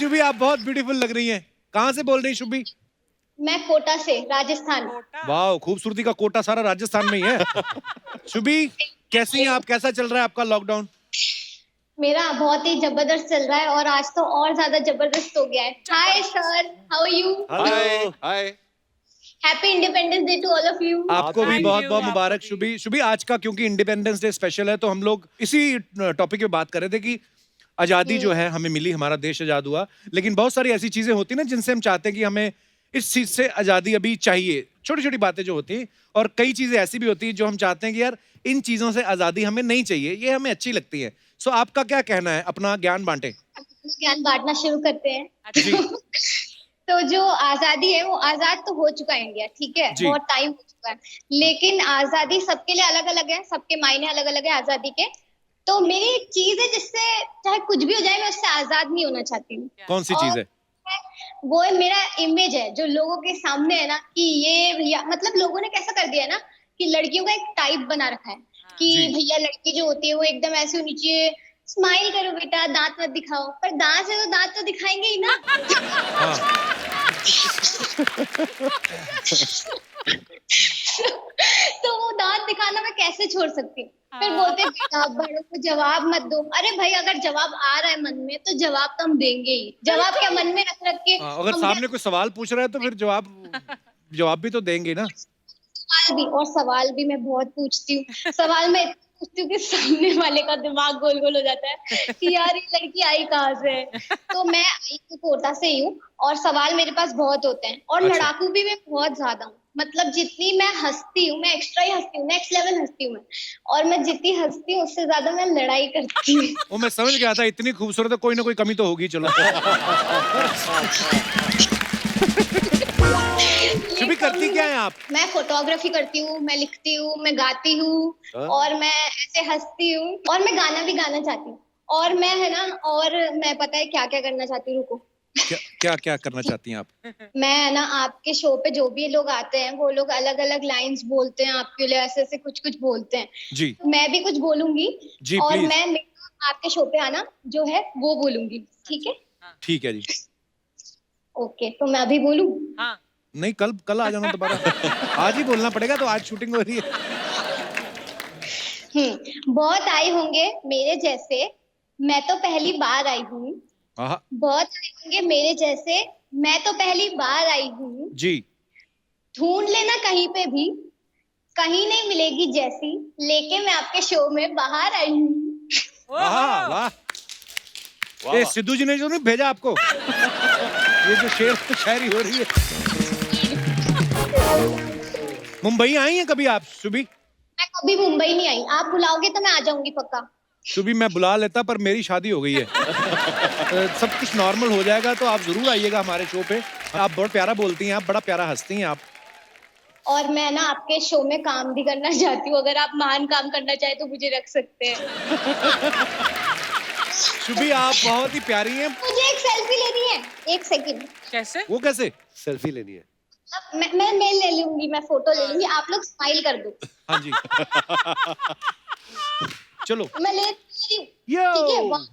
शुभी, आप बहुत ब्यूटीफुल लग रही हैं। कहाँ से बोल रही हैं शुभी? मैं कोटा से, राजस्थान। वाह, खूबसूरती का कोटा सारा राजस्थान में ही है। शुभी, कैसी हैं आप? कैसा चल रहा है आपका लॉकडाउन? मेरा बहुत ही जबरदस्त चल रहा है, और आज तो और ज्यादा जबरदस्त हो गया है। Hi sir, how are you? Hi hi, happy independence Day to all of you. आपको भी बहुत बहुत मुबारक शुभी। शुभी, आज का क्योंकि इंडिपेंडेंस डे स्पेशल है, तो हम लोग इसी टॉपिक पे बात कर रहे थे कि आजादी जो है हमें मिली, हमारा देश आजाद हुआ, लेकिन बहुत सारी ऐसी चीजें होती ना जिनसे हम चाहते हैं कि हमें इस चीज से आजादी अभी चाहिए। छोटी छोटी बातें जो होती हैं, और कई चीजें ऐसी भी होती हैं जो हम चाहते हैं कि यार इन चीजों से आजादी हमें नहीं चाहिए, ये हमें अच्छी लगती है। सो आपका क्या कहना है? अपना ज्ञान बांटे। ज्ञान बांटना शुरू करते हैं। तो जो आजादी है वो आजाद तो हो चुका है इंडिया, ठीक है, बहुत टाइम हो चुका है, लेकिन आजादी सबके लिए अलग अलग है, सबके मायने अलग अलग है आजादी के। तो मेरी एक चीज है जिससे चाहे कुछ भी हो जाए, मैं उससे आजाद नहीं होना चाहती हूँ। कौन सी चीज है? वो मेरा इमेज है जो लोगों के सामने है ना, कि ये मतलब लोगों ने कैसा कर दिया है ना कि लड़कियों का एक टाइप बना रखा है कि भैया लड़की जो होती है वो एकदम ऐसे होनी चाहिए, स्माइल करो बेटा, दांत मत दिखाओ, पर दांत से तो दांत तो दिखाएंगे ही ना। तो वो दांत दिखाना मैं कैसे छोड़ सकती हूँ? फिर बोलते बेटा बड़ों को जवाब मत दो। अरे भाई अगर जवाब आ रहा है मन में तो जवाब तो हम देंगे ही। जवाब क्या मन में रख के अगर हम सामने कोई सवाल पूछ रहा है तो फिर जवाब भी तो देंगे ना। सवाल भी मैं बहुत पूछती हूँ। सवाल मैं इतना पूछती हूँ कि सामने वाले का दिमाग गोल गोल हो जाता है कि यार ये लड़की आई कहाँ से है। तो मैं आई तो कोटा से ही हूँ और सवाल मेरे पास बहुत होते हैं और अच्छा। लड़ाकू भी मैं बहुत ज्यादा हूँ। मतलब जितनी मैं हंसती हूँ मैं एक्स्ट्रा ही हंसती हूँ, नेक्स्ट लेवल हंसती हूँ मैं। और मैं जितनी हंसती हूँ उससे ज्यादा मैं लड़ाई करती हूँ। वो मैं समझ गया था, इतनी खूबसूरत है कोई ना कोई कमी तो होगी। चलो शुभी करती क्या है आप? मैं फोटोग्राफी करती हूँ, मैं लिखती हूँ, मैं गाती हूँ और मैं ऐसे हंसती हूँ और मैं गाना भी गाना चाहती हूँ। और मैं है ना, और मैं पता है क्या क्या करना चाहती हूँ, रुको। क्या क्या करना चाहती हैं आप? मैं है ना आपके शो पे जो भी लोग आते हैं वो लोग अलग अलग लाइंस बोलते हैं आपके लिए, ऐसे ऐसे कुछ कुछ बोलते हैं जी। मैं भी कुछ बोलूंगी जी, और प्लीज। मैं आपके शो पे आना जो है वो बोलूंगी, ठीक है? ठीक है जी। ओके, तो मैं अभी बोलूं? हाँ। नहीं, कल आ जाना दोबारा। आज ही बोलना पड़ेगा, तो आज शूटिंग हो रही है। बहुत आए होंगे मेरे जैसे, मैं तो पहली बार आई हूँ। आहा, बहुत आए होंगे मेरे जैसे, मैं तो पहली बार आई हूँ। जी। ढूंढ लेना कहीं पे भी, कहीं नहीं मिलेगी जैसी, लेके मैं आपके शो में बाहर आई हूँ। वाह वाह। ये सिद्धू जी ने जो नहीं भेजा आपको, ये जो शेर शायरी हो रही है। मुंबई आई हैं कभी आप शुभी? मैं कभी मुंबई नहीं आई, आप बुलाओगे तो मैं आ जाऊंगी पक्का। शुभी मैं बुला लेता, पर मेरी शादी हो गई है। सब कुछ नॉर्मल हो जाएगा तो आप जरूर आइएगा हमारे शो पे। आप बहुत प्यारा बोलती हैं, आप बड़ा प्यारा हंसती हैं आप। और मैं ना आपके शो में काम भी करना चाहती हूँ, अगर आप महान काम करना चाहे तो मुझे रख सकते हैं। शुभी आप बहुत ही प्यारी हैं। मुझे एक सेल्फी लेनी है, एक सेकंड। कैसे? वो कैसे? सेल्फी लेनी है। मैं ले लूंगी, मैं फोटो ले लूंगी, आप लोग स्माइल कर दो। हाँ जी। चलो मैं ले रही हूँ, यो। ठीक है? वाह।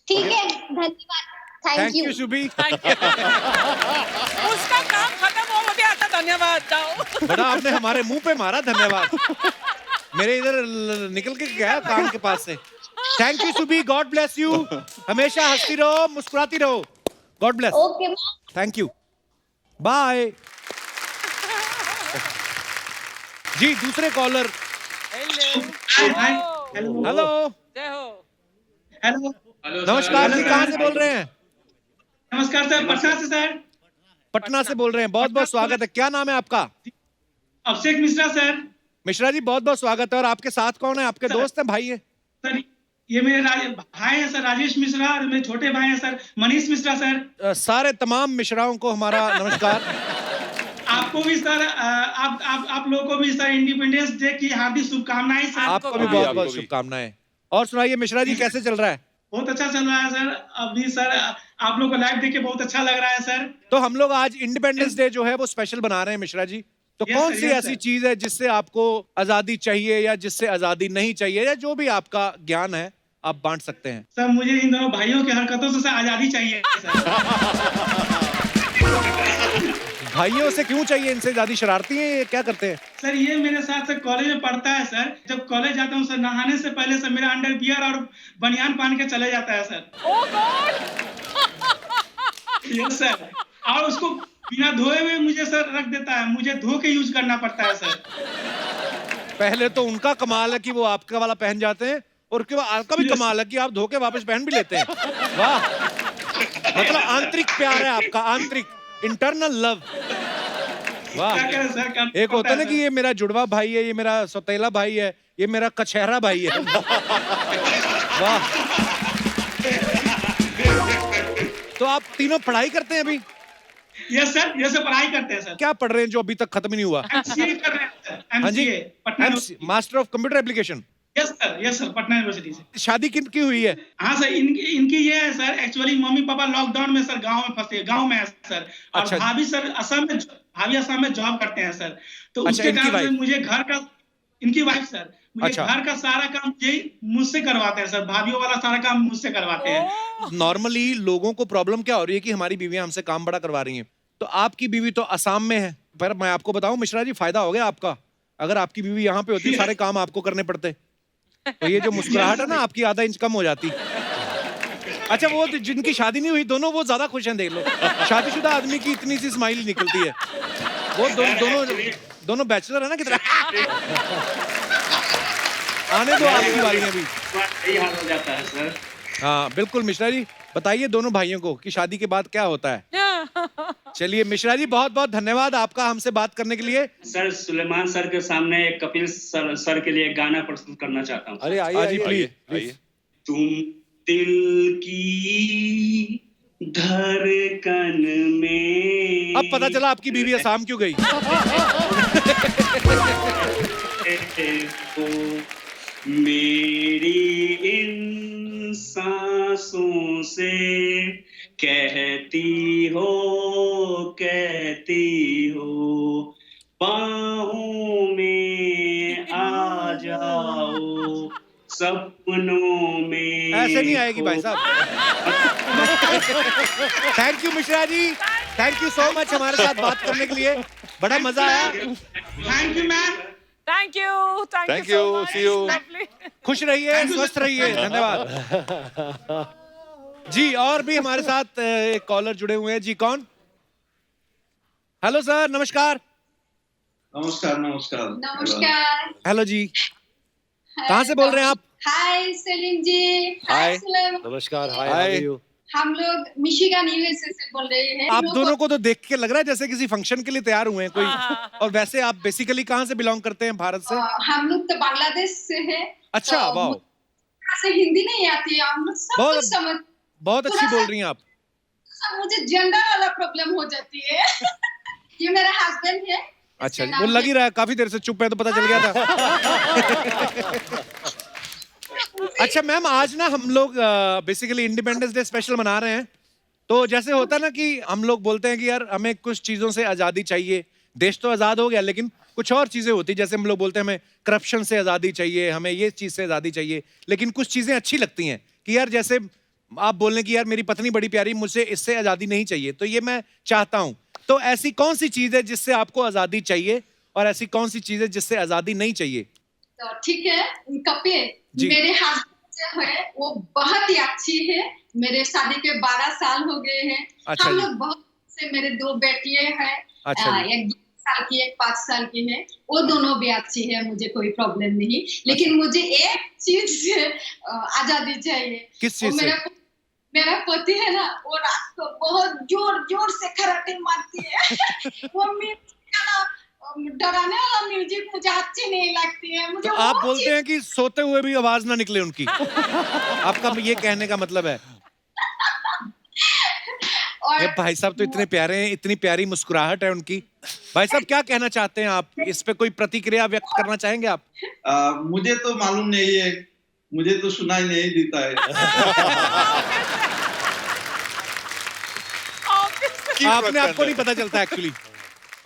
ठीक है, धन्यवाद, थैंक यू। शुभी। उसका काम खत्म हो गया था, धन्यवाद, जाओ। बड़ा आपने हमारे मुंह पे मारा, धन्यवाद। मेरे इधर निकल के गया कान के पास से। Thank you Shubhi, God bless you. हमेशा हंसती रहो, मुस्कुराती रहो। God bless. Okay, thank you, bye. जी दूसरे कॉलर। हेलो। जय हो। हेलो। नमस्कार जी, कहाँ से बोल रहे हैं? नमस्कार सर, पटना से सर। पटना से बोल रहे हैं, बहुत बहुत स्वागत है। क्या नाम है आपका? अभिषेक मिश्रा सर। मिश्रा जी बहुत बहुत स्वागत है। और आपके साथ कौन है? आपके दोस्त हैं, भाई है? सर ये मेरे भाई हैं सर, राजेश मिश्रा, और मेरे छोटे भाई हैं सर, मनीष मिश्रा सर। सारे तमाम मिश्राओं को हमारा नमस्कार। आपको भी सर, आप लोगों को भी सर इंडिपेंडेंस डे की हार्दिक शुभकामनाएं सर। आपको भी बहुत बहुत शुभकामनाएं। और सुनाइए मिश्रा जी, कैसे चल रहा है? बहुत अच्छा चल रहा है सर। अभी सर आप लोग को लाइव देख के बहुत अच्छा लग रहा है सर। तो हम लोग आज इंडिपेंडेंस डे जो है वो स्पेशल बना रहे हैं मिश्रा जी। तो Yes, कौन sir, सी yes, ऐसी sir. चीज है जिससे आपको आजादी चाहिए या जिससे आजादी नहीं चाहिए, या जो भी आपका ज्ञान है आप बांट सकते हैं। सर मुझे इन दोनों भाइयों की हरकतों से सर आजादी चाहिए सर। भाइयों से क्यों चाहिए? इनसे ज्यादा शरारती हैं, ये क्या करते हैं? सर ये मेरे साथ सर कॉलेज में पढ़ता है सर। जब कॉलेज जाता हूँ सर, नहाने से पहले सर मेरा अंडरवियर और बनियान पहन के चले जाता है सर। ओह गॉड। Yes sir. और उसको बिना धोए हुए मुझे सर रख देता है, मुझे धो के यूज करना पड़ता है सर। पहले तो उनका कमाल है कि वो आपका वाला पहन जाते हैं, और उसके बाद आपका भी कमाल है कि आप धो के वापस पहन भी लेते हैं। वाह, मतलब आंतरिक प्यार है आपका, आंतरिक, इंटरनल लव। वाह। क्या करें सर, एक होता है ना कि ये मेरा जुड़वा भाई है, ये मेरा सौतेला भाई है, ये मेरा कचहरा भाई है। वाह। तो आप तीनों पढ़ाई करते हैं अभी? यस सर, ये सर पढ़ाई करते हैं सर। क्या पढ़ रहे हैं जो अभी तक खत्म ही नहीं हुआ? एमसीए कर रहे हैं सर। हाँ जी, MCA Patna University. Master of computer application. Yes sir, Patna University से। शादी किनकी हुई है? हाँ सर, इनकी ये है sir, actually mummy papa lockdown में सर गांव में फंसे, गांव में है सर। और अच्छा। भाभी सर असम में जॉब करते हैं सर। तो अच्छा, उसके इनकी कारण से वाइफ? मुझे घर का, इनकी वाइफ सर, मुझे अच्छा। घर का सारा काम मुझसे करवाते हैं सर। भाभीियों वाला सारा काम मुझसे करवाते हैं। नॉर्मली लोगों को प्रॉब्लम क्या हो रही है कि हमारी बीवियां हमसे काम बड़ा करवा रही हैं। तो आपकी बीवी तो असम में है, पर मैं आपको बताऊं मिश्रा जी, फायदा हो गया आपका। अगर आपकी बीवी यहाँ पे होती, सारे काम आपको करने पड़ते, तो ये जो मुस्कुराहट है ना आपकी आधा इंच कम हो जाती। अच्छा, वो जिनकी शादी नहीं हुई दोनों, वो ज्यादा खुश हैं, देख लो। शादीशुदा आदमी की इतनी सी स्माइल निकलती है, वो दोनों बैचलर है ना कितना। आने दो आपकी बारी में भी। यही हाल हो जाता है सर। हाँ बिल्कुल। मिश्रा जी बताइए दोनों भाइयों को कि शादी के बाद क्या होता है। चलिए मिश्रा जी, बहुत बहुत धन्यवाद आपका हमसे बात करने के लिए। सर, सुलेमान सर के सामने कपिल सर के लिए एक गाना प्रस्तुत करना चाहता हूँ। अरे आइए प्लीज। तुम दिल की धड़कन में अब पता चला आपकी बीवी असम क्यों गई। हो मेरी इन सांसों से कहती हो बाहों में आ जाओ, सपनों में। ऐसे नहीं आएगी भाई साहब। Thank you Mishra ji, thank you so much हमारे साथ बात करने के लिए, बड़ा मजा आया। Thank you ma'am. Thank you Thank you, see you. खुश रहिए, स्वस्थ रहिए, धन्यवाद जी। और भी हमारे साथ एक कॉलर जुड़े हुए हैं जी। कौन? हेलो सर, नमस्कार। नमस्कार। हेलो जी, कहाँ से बोल रहे हैं आप? हाय सलीम जी। हाय। नमस्कार। Hi, hi. How are you? हम लोग मिशिगन यूएसए से बोल रहे हैं। आप दोनों को तो देख के लग रहा है जैसे किसी फंक्शन के लिए तैयार हुए हैं कोई। और वैसे आप बेसिकली कहाँ से बिलोंग करते हैं भारत से? हम लोग तो बांग्लादेश से हैं। अच्छा, तो वाह, मुझे से हिंदी नहीं आती है, हम लोग सब बहुत- कुछ समझ। बहुत अच्छी बोल रही हैं आप। मुझे जेंडर वाला प्रॉब्लम हो जाती है। ये मेरा हस्बैंड है। अच्छा जी, वो लग ही रहा है, काफी देर से चुप है तो पता चल गया था। अच्छा मैम, आज ना हम लोग बेसिकली इंडिपेंडेंस डे स्पेशल मना रहे हैं। तो जैसे होता है ना कि हम लोग बोलते हैं कि यार हमें कुछ चीजों से आजादी चाहिए, देश तो आजाद हो गया लेकिन कुछ और चीजें होती, जैसे हम लोग बोलते हैं हमें करप्शन से आजादी चाहिए, हमें ये चीज से आजादी चाहिए, लेकिन कुछ चीजें अच्छी लगती हैं कि यार जैसे आप बोलने की यार मेरी पत्नी बड़ी प्यारी, मुझे इससे आजादी नहीं चाहिए, तो ये मैं चाहता हूं। तो ऐसी कौन सी चीज है जिससे आपको आजादी चाहिए और ऐसी कौन सी चीज है जिससे आजादी नहीं चाहिए? तो ठीक है कपिल, जी। मेरे हस्बैंड जो है वो बहुत ही अच्छी है। मेरे शादी के 12 साल हो गए हैं। अच्छा हम जी। लोग बहुत से, मेरे 2 बेटियां हैं। अच्छा जी। एक 2 साल की, एक 5 साल की है। वो दोनों भी अच्छी है, मुझे कोई प्रॉब्लम नहीं। लेकिन मुझे एक चीज से आजादी चाहिए। किस चीज से? मेरा पति है ना, वो रात को बहुत जोर जोर से खराटे मारती है। वो डराने वाला म्यूजिक मुझे अच्छी नहीं लगती है। मुझे तो आप बोलते हैं कि सोते हुए भी आवाज ना निकले उनकी। आपका ये कहने का मतलब है? और ये भाई साहब तो इतने प्यारे हैं, इतनी प्यारी मुस्कुराहट है उनकी। भाई साहब क्या कहना चाहते हैं आप, इस पे कोई प्रतिक्रिया व्यक्त करना चाहेंगे आप? मुझे तो मालूम नहीं है, मुझे तो सुनाई नहीं देता है। आपने आपको नहीं पता चलता एक्चुअली।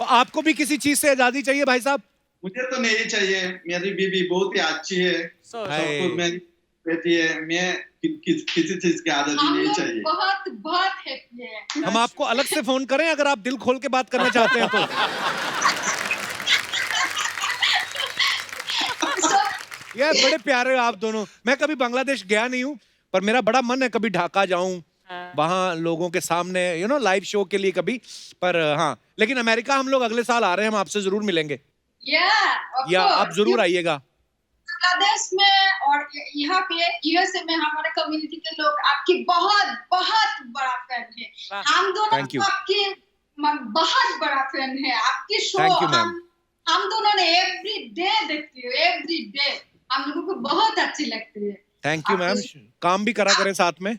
और आपको भी किसी चीज से आजादी चाहिए भाई साहब? मुझे तो नहीं चाहिए, मेरी बीवी बहुत ही अच्छी है, सबको मेरी बेटी है, मैं किसी चीज की आजादी हम नहीं लोग चाहिए। बहुत बहुत हैप्पी है। हम आपको अलग से फोन करें अगर आप दिल खोल के बात करना चाहते हैं तो? यार बड़े प्यारे हो आप दोनों। मैं कभी बांग्लादेश गया नहीं हूँ, पर मेरा बड़ा मन है कभी ढाका जाऊं, वहां लोगों के सामने लाइव शो के लिए कभी। पर हाँ, लेकिन अमेरिका हम लोग अगले साल आ रहे हैं, हम आपसे जरूर मिलेंगे। या आप जरूर आइएगा। बांग्लादेश में और यहाँ पे यूएसए में हमारे कम्युनिटी के लोग आपकी बहुत बहुत बड़ा फैन है। हम दोनों आपके बहुत बड़ा फैन है। आपके शो हम दोनों ने एवरी डे देखती है, एवरी डे हम लोगों को बहुत अच्छी लगती है। थैंक यू मैम, काम भी करा करें साथ में।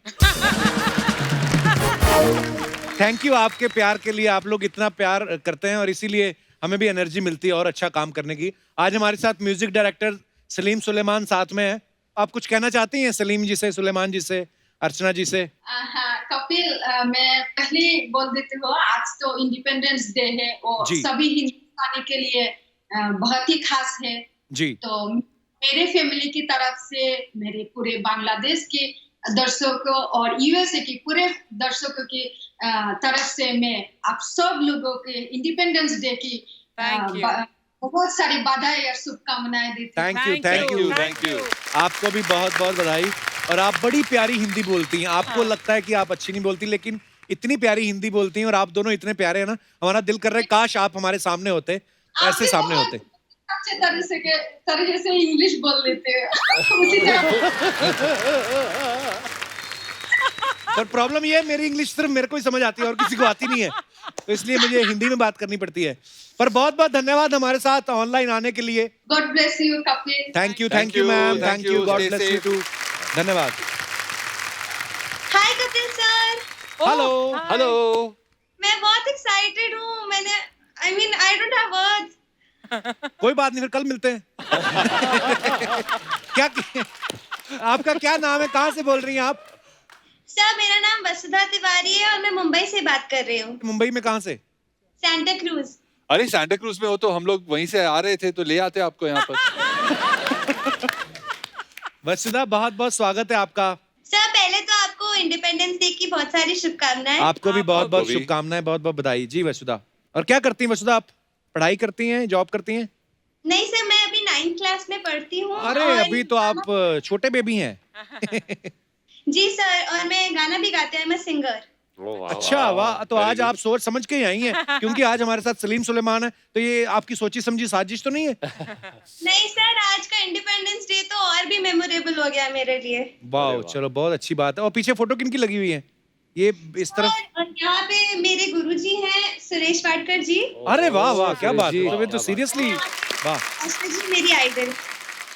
थैंक यू आपके प्यार के लिए, आप लोग इतना प्यार करते हैं और इसीलिए हमें भी एनर्जी मिलती है और अच्छा काम करने की। आज हमारे साथ म्यूजिक डायरेक्टर सलीम सुलेमान साथ में है। आप कुछ कहना चाहती हैं सलीम जी से, सुलेमान जी से, अर्चना जी से? हाँ कपिल, मैं पहले बोल देती हूँ, आज तो इंडिपेंडेंस डे है और सभी हिंदुस्तानी के लिए बहुत ही खास है जी। तो मेरे फैमिली की तरफ से, मेरे पूरे बांग्लादेश के दर्शकों और यूएसए की पूरे दर्शकों की तरफ से मैं आप सब लोगों के इंडिपेंडेंस डे की बहुत सारी बधाई और शुभकामनाएं देती हूँ। Thank you. आपको भी बहुत बहुत बधाई। और आप बड़ी प्यारी हिंदी बोलती हैं। आपको लगता है कि आप अच्छी नहीं बोलती, लेकिन इतनी प्यारी हिंदी बोलती हैं और आप दोनों इतने प्यारे हैं ना, हमारा दिल कर रहा है काश आप हमारे सामने होते, ऐसे सामने होते। अच्छे तरह से इंग्लिश बोल लेते हैं उसी तरह। पर प्रॉब्लम ये है, मेरी इंग्लिश सिर्फ मेरे को ही समझ आती है और किसी को आती नहीं है, तो इसलिए मुझे हिंदी में बात करनी पड़ती है। पर बहुत बहुत धन्यवाद हमारे साथ ऑनलाइन आने के लिए। God bless you Kapil. Thank you ma'am, thank you, God bless you too. धन्यवाद। Hi Kapil sir. हेलो। मैं बहुत एक्साइटेड हूँ। I don't have words. कोई बात नहीं, फिर कल मिलते हैं। क्या आपका क्या नाम है, कहाँ से बोल रही हैं आप? सर मेरा नाम वसुधा तिवारी है और मैं मुंबई से बात कर रही हूँ। मुंबई में कहाँ से? Santa cruise. अरे सैंटा क्रूज में हो तो हम लोग वहीं से आ रहे थे, तो ले आते आपको यहाँ पर। वसुधा बहुत बहुत स्वागत है आपका। सर पहले तो आपको इंडिपेंडेंस डे की बहुत सारी शुभकामनाएं। आपको भी बहुत बहुत शुभकामनाएं, बहुत बहुत बधाई जी वसुधा। और क्या करती हैं वसुधा आप? पढ़ाई करती हैं, जॉब करती हैं? नहीं सर, मैं अभी 9th क्लास में पढ़ती हूँ। अरे अभी तो आप छोटे बेबी हैं। जी सर, और मैं गाना भी गाती हूँ, मैं सिंगर। अच्छा वाह, तो आज आप सोच समझ के ही आई हैं, क्योंकि आज हमारे साथ सलीम सुलेमान है, तो ये आपकी सोची समझी साजिश तो नहीं है? नहीं सर, आज का इंडिपेंडेंस डे तो और भी मेमोरेबल हो गया मेरे लिए। वाह, चलो बहुत अच्छी बात है। और पीछे फोटो किनकी लगी हुई है? ये इस तरफ और यहाँ पे मेरे गुरुजी हैं सुरेश वाडकर जी। अरे वाह वाह, क्या बात है, तो सीरियसली वाह, जी मेरी आइडल।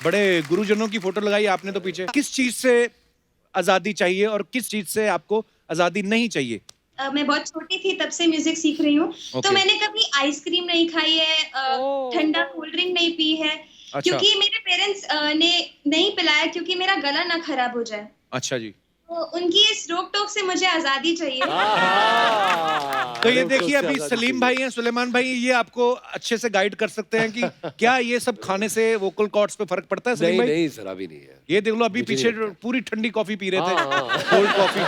बड़े गुरुजनों की फोटो लगाई आपने तो पीछे। किस चीज से आजादी चाहिए और किस चीज से आपको आजादी नहीं चाहिए? मैं बहुत छोटी थी तब से म्यूजिक सीख रही हूँ। तो मैंने कभी आइसक्रीम नहीं खाई है, ठंडा कोल्ड ड्रिंक नहीं पी है। अच्छा। क्योंकि मेरे पेरेंट्स ने नहीं पिलाया, क्योंकि मेरा गला ना खराब हो जाए। अच्छा जी। तो उनकी इस रोक टोक से मुझे आजादी चाहिए। तो ये देखिए, अभी सलीम भाई हैं, सुलेमान भाई, ये आपको अच्छे से गाइड कर सकते हैं कि क्या ये सब खाने से वोकल कॉर्ड्स पे फर्क पड़ता है सलीम भाई? नहीं सर, अभी नहीं है। ये देख लो, अभी पीछे पूरी ठंडी कॉफी पी रहे थे, कोल्ड कॉफी।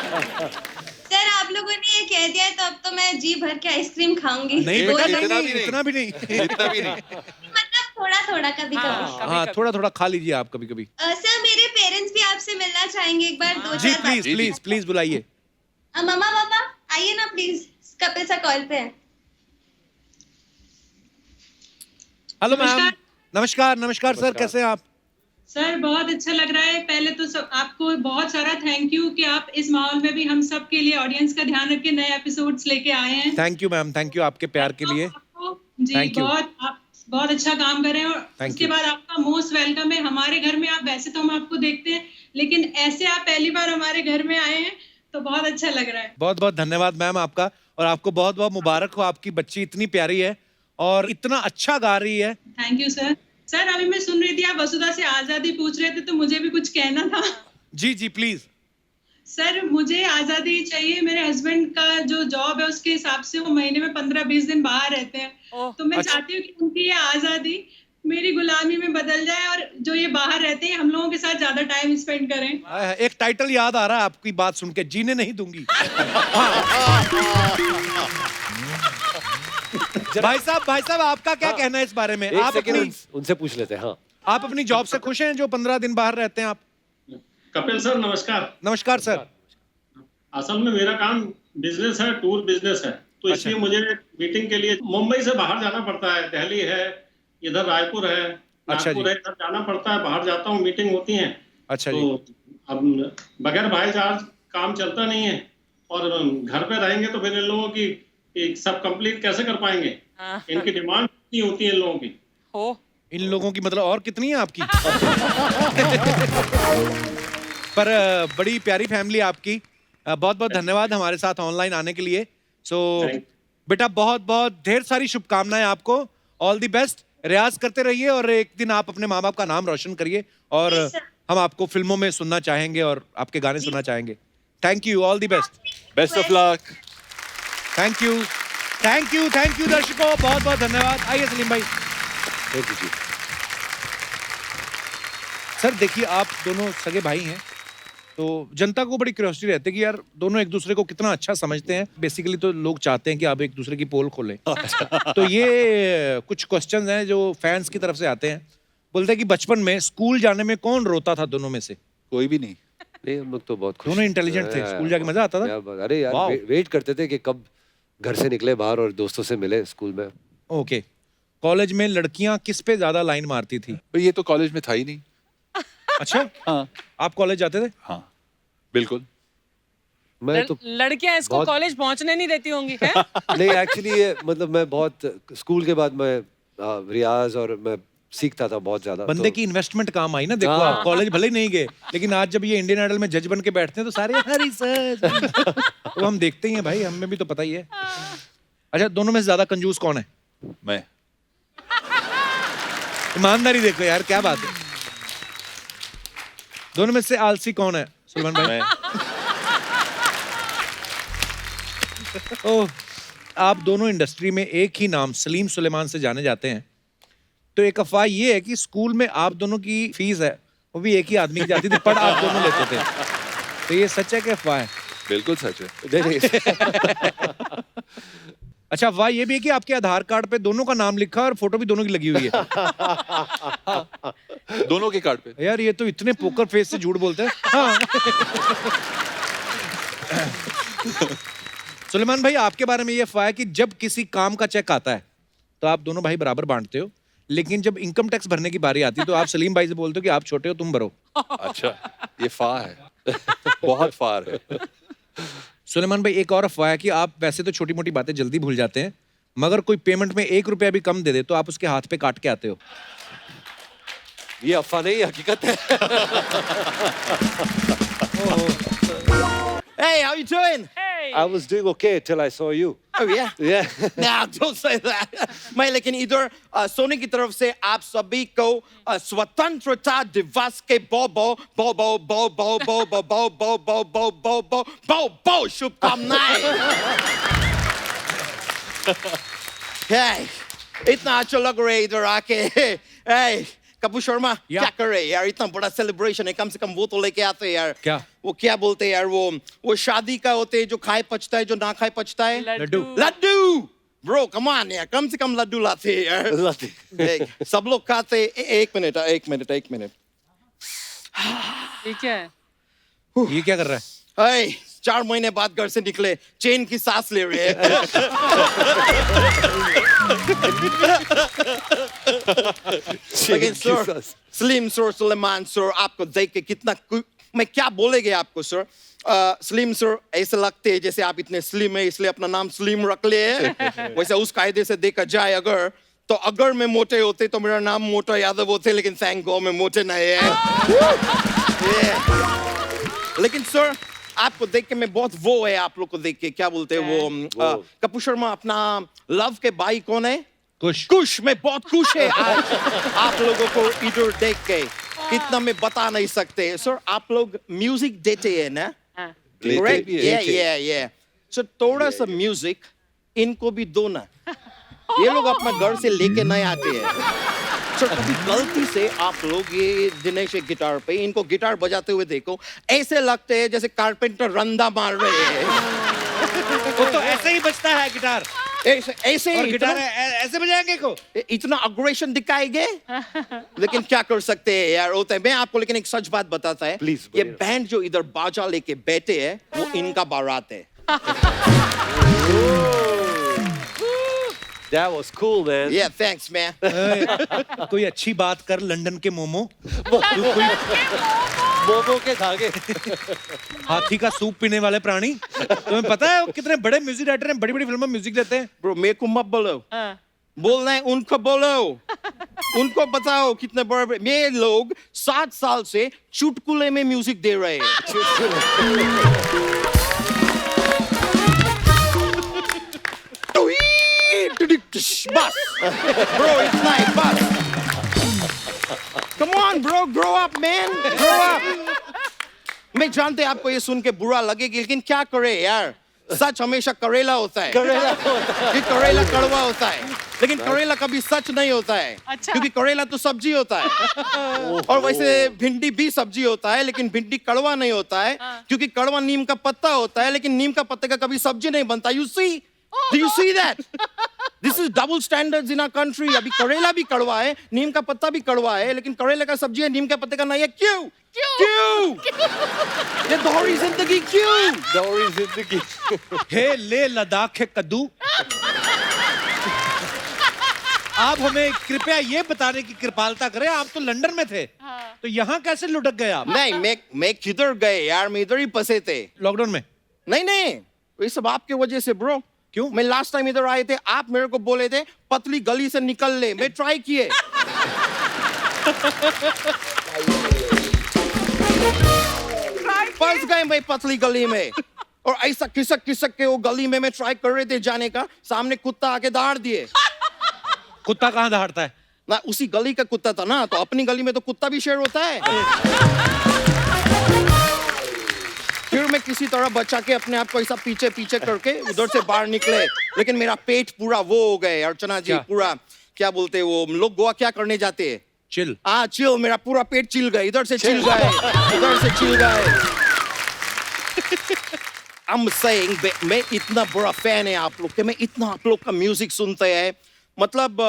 सर आप लोगों ने ये कह दिया है तो अब तो मैं जी भर के आइसक्रीम खाऊंगी। नहीं बेटा, इतना भी नहीं। मतलब थोड़ा थोड़ा कभी कभी। हाँ, थोड़ा थोड़ा खा लीजिए आप कभी कभी। सर मेरे पेरेंट्स भी आपसे मिलना चाहेंगे एक बार, 2-4 जी प्लीज प्लीज प्लीज बुलाइए। मम्मा पापा आइए ना प्लीज, कपिल सर कॉल पे है। Hello ma'am. नमस्कार। नमस्कार सर, कैसे हैं आप? सर बहुत अच्छा लग रहा है। पहले तो आपको बहुत सारा थैंक यू कि आप इस माहौल में भी हम सब के लिए, ऑडियंस का ध्यान रख के नए एपिसोड्स लेके आए हैं। Thank you ma'am, thank you आपके प्यार के लिए। जी आप बहुत अच्छा काम कर रहे हैं। और उसके बाद आपका मोस्ट वेलकम है हमारे घर में। आप वैसे तो हम आपको देखते हैं, लेकिन ऐसे आप पहली बार हमारे घर में आए हैं तो बहुत अच्छा लग रहा है। बहुत बहुत धन्यवाद मैम आपका, और आपको बहुत बहुत मुबारक हो। आपकी बच्ची इतनी प्यारी है और इतना अच्छा गा रही है। Thank you sir. सर अभी मैं सुन रही थी, आप वसुधा से आजादी पूछ रहे थे, तो मुझे भी कुछ कहना था। जी जी प्लीज। सर मुझे आजादी चाहिए। मेरे हस्बैंड का जो जॉब है उसके हिसाब से वो महीने में 15-20 दिन बाहर रहते हैं, तो मैं चाहती हूँ कि उनकी ये आजादी मेरी गुलामी में बदल जाए, और जो ये बाहर रहते हैं हम लोगों के साथ ज्यादा टाइम स्पेंड करें। एक टाइटल याद आ रहा है आपकी बात सुन के, जीने नहीं दूंगी। भाई साहब आपका क्या कहना है इस बारे में? आप उनसे पूछ लेते हैं। हाँ, आप अपनी जॉब से खुश हैं जो 15 दिन बाहर रहते हैं आप? कपिल सर नमस्कार। नमस्कार सर। असल में मेरा काम बिजनेस है, टूर बिजनेस है, तो इसलिए मुझे मीटिंग के लिए मुंबई से बाहर जाना पड़ता है। दिल्ली है, इधर रायपुर है, नागपुर है, इधर जाना पड़ता है। बाहर जाता हूँ, मीटिंग होती है। अच्छा तो अब बगैर भाईचार काम चलता नहीं है, और घर पे रहेंगे तो फिर इन लोगों की सब कंप्लीट कैसे कर पाएंगे? इनकी डिमांड कितनी होती है इन लोगों की? इन लोगों की मतलब और कितनी है आपकी? पर बड़ी प्यारी फैमिली आपकी। बहुत बहुत धन्यवाद हमारे साथ ऑनलाइन आने के लिए। सो बेटा बहुत बहुत ढेर सारी शुभकामनाएं आपको। All the best. रियाज करते रहिए और एक दिन आप अपने माँ बाप का नाम रोशन करिए, और हम आपको फिल्मों में सुनना चाहेंगे और आपके गाने सुनना चाहेंगे। Thank you, all the best. Best of luck. Thank you दर्शकों, बहुत बहुत धन्यवाद। आइए सलीम भाई। Thank you ji. सर देखिए, आप दोनों सगे भाई हैं तो जनता को बड़ी क्यूरियोसिटी रहती है कि यार दोनों एक दूसरे को कितना अच्छा समझते हैं। बेसिकली तो लोग चाहते हैं कि आप एक दूसरे की पोल खोलें। तो ये कुछ क्वेश्चंस हैं जो फैंस की तरफ से आते हैं। बोलते हैं कि बचपन में स्कूल जाने में कौन रोता था दोनों में से? कोई भी नहीं। नहीं, हम लोग तो बहुत खुश। दोनों इंटेलिजेंट थे, स्कूल जाके मजा आता था। अरे यार वेट करते थे कि कब घर से निकले बाहर और दोस्तों से मिले स्कूल में। ओके, कॉलेज में लड़कियां किस पे ज्यादा लाइन मारती थी? ये तो कॉलेज में था ही नहीं। अच्छा, हाँ। आप कॉलेज जाते थे? हाँ बिल्कुल। मैं तो लड़कियां इसको कॉलेज पहुंचने नहीं देती होंगी है? नहीं, एक्चुअली ये मतलब मैं बहुत स्कूल के बाद मैं रियाज और मैं सीखता था बहुत ज्यादा। बंदे की इन्वेस्टमेंट काम आई ना। देखो आप कॉलेज भले ही नहीं गए, लेकिन आज जब ये इंडियन आइडल में जज बन के बैठते हैं तो सारे हरी सर तो हम देखते ही हैं भाई, हमें भी तो पता ही है। अच्छा, दोनों में से ज्यादा कंजूस कौन है? मैं। ईमानदारी देखो यार, क्या बात है। दोनों में से आलसी कौन है सुलेमान भाई? ओह, आप दोनों इंडस्ट्री में एक ही नाम सलीम सुलेमान से जाने जाते हैं। तो एक अफवाह ये है कि स्कूल में आप दोनों की फीस है वो भी एक ही आदमी की जाती थी, पर आप दोनों लेते थे। तो ये सच है कि अफवाह है? बिल्कुल सच है। अच्छा, अफवाह ये भी है कि आपके आधार कार्ड पे दोनों का नाम लिखा और फोटो भी दोनों की लगी हुई है। दोनों के कार्ड पे? यार ये तो इतने पोकर फेस से झूठ बोलते हैं। हाँ। सुलेमान भाई, आपके बारे में ये अफवाह है कि जब किसी काम का चेक आता है तो आप दोनों भाई बराबर बांटते हो, लेकिन जब इनकम टैक्स भरने की बारी आती है तो आप सलीम भाई से बोलते हो कि आप छोटे हो, तुम भरो। अच्छा, ये फाह है। बहुत फार है। सुलेमान भाई, एक और अफवाह है कि आप वैसे तो छोटी मोटी बातें जल्दी भूल जाते हैं, मगर कोई पेमेंट में 1 रुपया भी कम दे दे तो आप उसके हाथ पे काट के आते हो। ये अफवाह नहीं, हकीकत है। Hey, how you doing? Hey. I was doing okay till I saw you. Oh yeah. Yeah. Nah, don't say that. मैं लेकिन इधर सोनी की तरफ से आप सभी को स्वतंत्रता दिवस के बहुत शुभकामनाएं। Hey, इतना अच्छा लग रहा है इधर आके। Hey, कपूर शर्मा, क्या कर रहे हैं यार? इतना बड़ा सेलिब्रेशन है, कम से कम वो तो लेके आते हैं यार। क्या? वो क्या बोलते हैं यार, वो शादी का होते हैं जो खाए पचता है, जो ना खाए पचता है। लड्डू। लड्डू ब्रो, कम ऑन यार, कम से कम लड्डू लाते हैं यार। सब लोग खाते। एक मिनट। ठीक है। ये क्या कर रहा है? 4 महीने बाद घर से निकले, चैन की सांस ले रहे हैं। लेकिन sir, Salim sir, Sulaiman sir, आपको देख के कितना मैं क्या बोलेंगे आपको सर। सलीम सर, ऐसे लगते हैं जैसे आप इतने स्लिम है, इसलिए अपना नाम सलीम रख लिए। वैसे उस कायदे से देखा जाए तो अगर मैं मोटे होते तो मेरा नाम मोटा यादव होते, लेकिन थैंक गॉड मैं मोटे नहीं है। लेकिन सर, आपको देख के मैं बहुत वो है, आप लोग को देख के क्या बोलते हैं वो कपूर शर्मा, अपना लव के भाई कौन है? कुश। मैं बहुत खुश है आज आप लोगों को इधर देख के। इतना मैं बता नहीं सकते सर। आप लोग म्यूजिक देते हैं ना? Yeah. सर, थोड़ा सा म्यूजिक इनको भी दो ना। ये लोग अपना घर से लेके नहीं आते हैं सर। कभी गलती से आप लोग ये दिनेश एक गिटार पे इनको गिटार बजाते हुए देखो, ऐसे लगते हैं जैसे कारपेंटर रंदा मार रहे हैं। वो तो ऐसे ही बजता है गिटार। ऐसे और गिटार ऐसे बजाएंगे को? इतना अग्रेशन दिखाएंगे। लेकिन क्या कर सकते हैं यार, होता है। मैं आपको लेकिन एक सच बात बताता है, प्लीज। ये बैंड जो इधर बाजा लेके बैठे हैं वो इनका बारात है। That was cool, man. Yeah, thanks, man. कोई अच्छी बात कर लंदन के मोमो। मोमो के धागे। हाथी का सूप पीने वाले प्राणी। तुम्हें पता है वो कितने बड़े म्यूजिक डायरेक्टर हैं, बड़ी बड़ी फिल्मों में म्यूजिक देते हैं। ब्रो, मेरे को मत बोलो। बोलना है उनको बोलो। उनको बताओ कितने बड़े। ये लोग 7 साल से चुटकुले में म्यूजिक दे रहे हैं। बस ब्रो, इतना ही बस। Come on bro, grow up man, grow up। मैं जानते आपको ये सुन के बुरा लगेगा, लेकिन क्या करे यार। सच हमेशा करेला होता है, कि करेला कड़वा होता है, लेकिन करेला कभी सच नहीं होता है, क्योंकि करेला तो सब्जी होता है। और वैसे भिंडी भी सब्जी होता है, लेकिन भिंडी कड़वा नहीं होता है, क्योंकि कड़वा नीम का पत्ता होता है, लेकिन नीम का पत्ते का कभी सब्जी नहीं बनता। You see, do you see that? This is double standards in our country. अभी करेला भी कड़वा है, नीम का पत्ता भी कड़वा है, लेकिन करेले का सब्जी है, नीम के पत्ते का नहीं है। क्यों? ये दोहरी जिंदगी क्यों? दोहरी जिंदगी। हे ले लद्दाख के कद्दू, आप हमें कृपया ये बताने की कृपालता करें, आप तो लंदन में थे, तो यहाँ कैसे लुढ़क गए आप? नहीं, मैं किधर गए यार, मैं इधर ही फंसे थे लॉकडाउन में। नहीं, ये सब आपके वजह से ब्रो। क्यों? मैं लास्ट टाइम इधर आए थे, आप मेरे को बोले थे पतली गली से निकल ले, मैं ट्राई किए। फंस गए मैं पतली गली में, और ऐसा खिसक के वो गली में मैं ट्राई कर रहे थे जाने का, सामने कुत्ता आके दहाड़ दिए। कुत्ता कहाँ दहाड़ता है? ना उसी गली का कुत्ता था ना, तो अपनी गली में तो कुत्ता भी शेर होता है। फिर मैं किसी तरह बचा के अपने आप को ऐसा पीछे करके उधर से बाहर निकले, लेकिन मेरा पेट पूरा वो हो गए अर्चना जी, पूरा क्या बोलते हैं वो लोग गोवा क्या करने जाते हैं? चिल। चिल, मेरा पूरा पेट चिल गए, इधर से चिल गए, उधर से चिल गए। I'm saying, मैं इतना बड़ा फैन है आप लोग के, मैं इतना आप लोग का म्यूजिक सुनते हैं, मतलब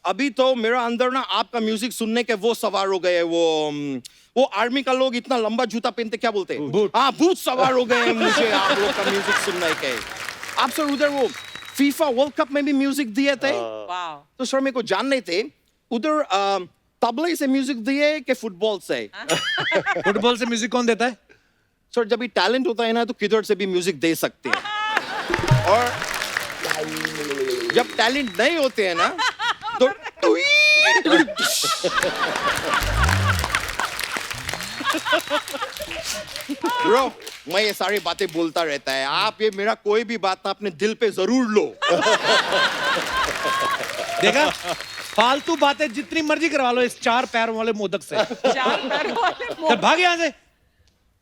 अभी तो मेरा अंदर ना आपका म्यूजिक सुनने के वो सवार हो गए, वो आर्मी का लोग इतना लंबा जूता पहनते क्या बोलते हैं? बूट सवार हो गए मुझे आप लोग का म्यूजिक सुनने के। आप सर उधर वो फीफा वर्ल्ड कप में भी म्यूजिक दिए थे, तो सर मेरे को जानने थे उधर तबले से म्यूजिक दिए कि फुटबॉल से? फुटबॉल से म्यूजिक कौन देता है? सर जब भी टैलेंट होता है ना, तो किधर से भी म्यूजिक दे सकते हैं, और जब टैलेंट नहीं होते हैं ना, तो ब्रो मैं ये सारी बातें बोलता रहता है, आप ये मेरा कोई भी बात ना अपने दिल पे जरूर लो। देखा, फालतू बातें जितनी मर्जी करवा लो इस 4 पैरों वाले मोदक से। 4 पैरों वाले मोदक। भाग यहाँ से।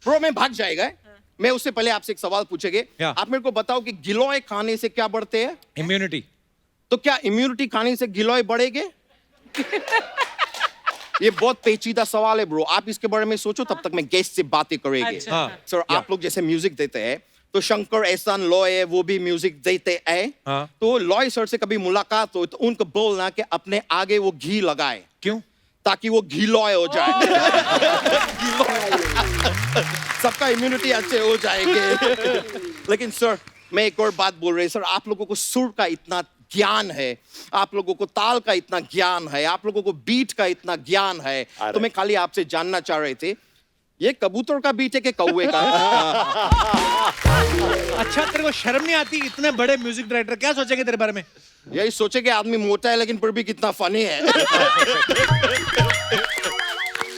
ब्रो मैं भाग जाएगा, मैं उससे पहले आपसे एक सवाल पूछेंगे। आप मेरे को बताओ कि गिलोय खाने से क्या बढ़ते हैं? इम्यूनिटी। तो क्या इम्यूनिटी खाने से गिलोय बढ़ेंगे? ये बहुत पेचीदा सवाल है ब्रो, आप इसके बारे में सोचो, तब तक मैं गेस्ट से बातें करेंगे। सर आप लोग जैसे म्यूजिक देते हैं, तो शंकर एहसान लॉय है, वो भी म्यूजिक देते हैं, तो लॉय सर से कभी मुलाकात हो तो उनको बोलना कि अपने आगे वो घी लगाए। क्यों? ताकि वो घी लॉय हो जाए। सबका इम्यूनिटी अच्छे हो जाएंगे। लेकिन सर मैं एक और बात बोल रही, सर आप लोगों को सुर का इतना ज्ञान है, आप लोगों को ताल का इतना ज्ञान है, आप लोगों को बीट का इतना ज्ञान है, तो मैं खाली आपसे जानना चाह रहे थे, ये कबूतर का बीट है कि कौवे का? अच्छा तेरे को शर्म नहीं आती? इतने बड़े म्यूजिक डायरेक्टर क्या सोचेंगे तेरे बारे में? यही सोचेंगे आदमी मोटा है लेकिन फिर भी कितना फनी है।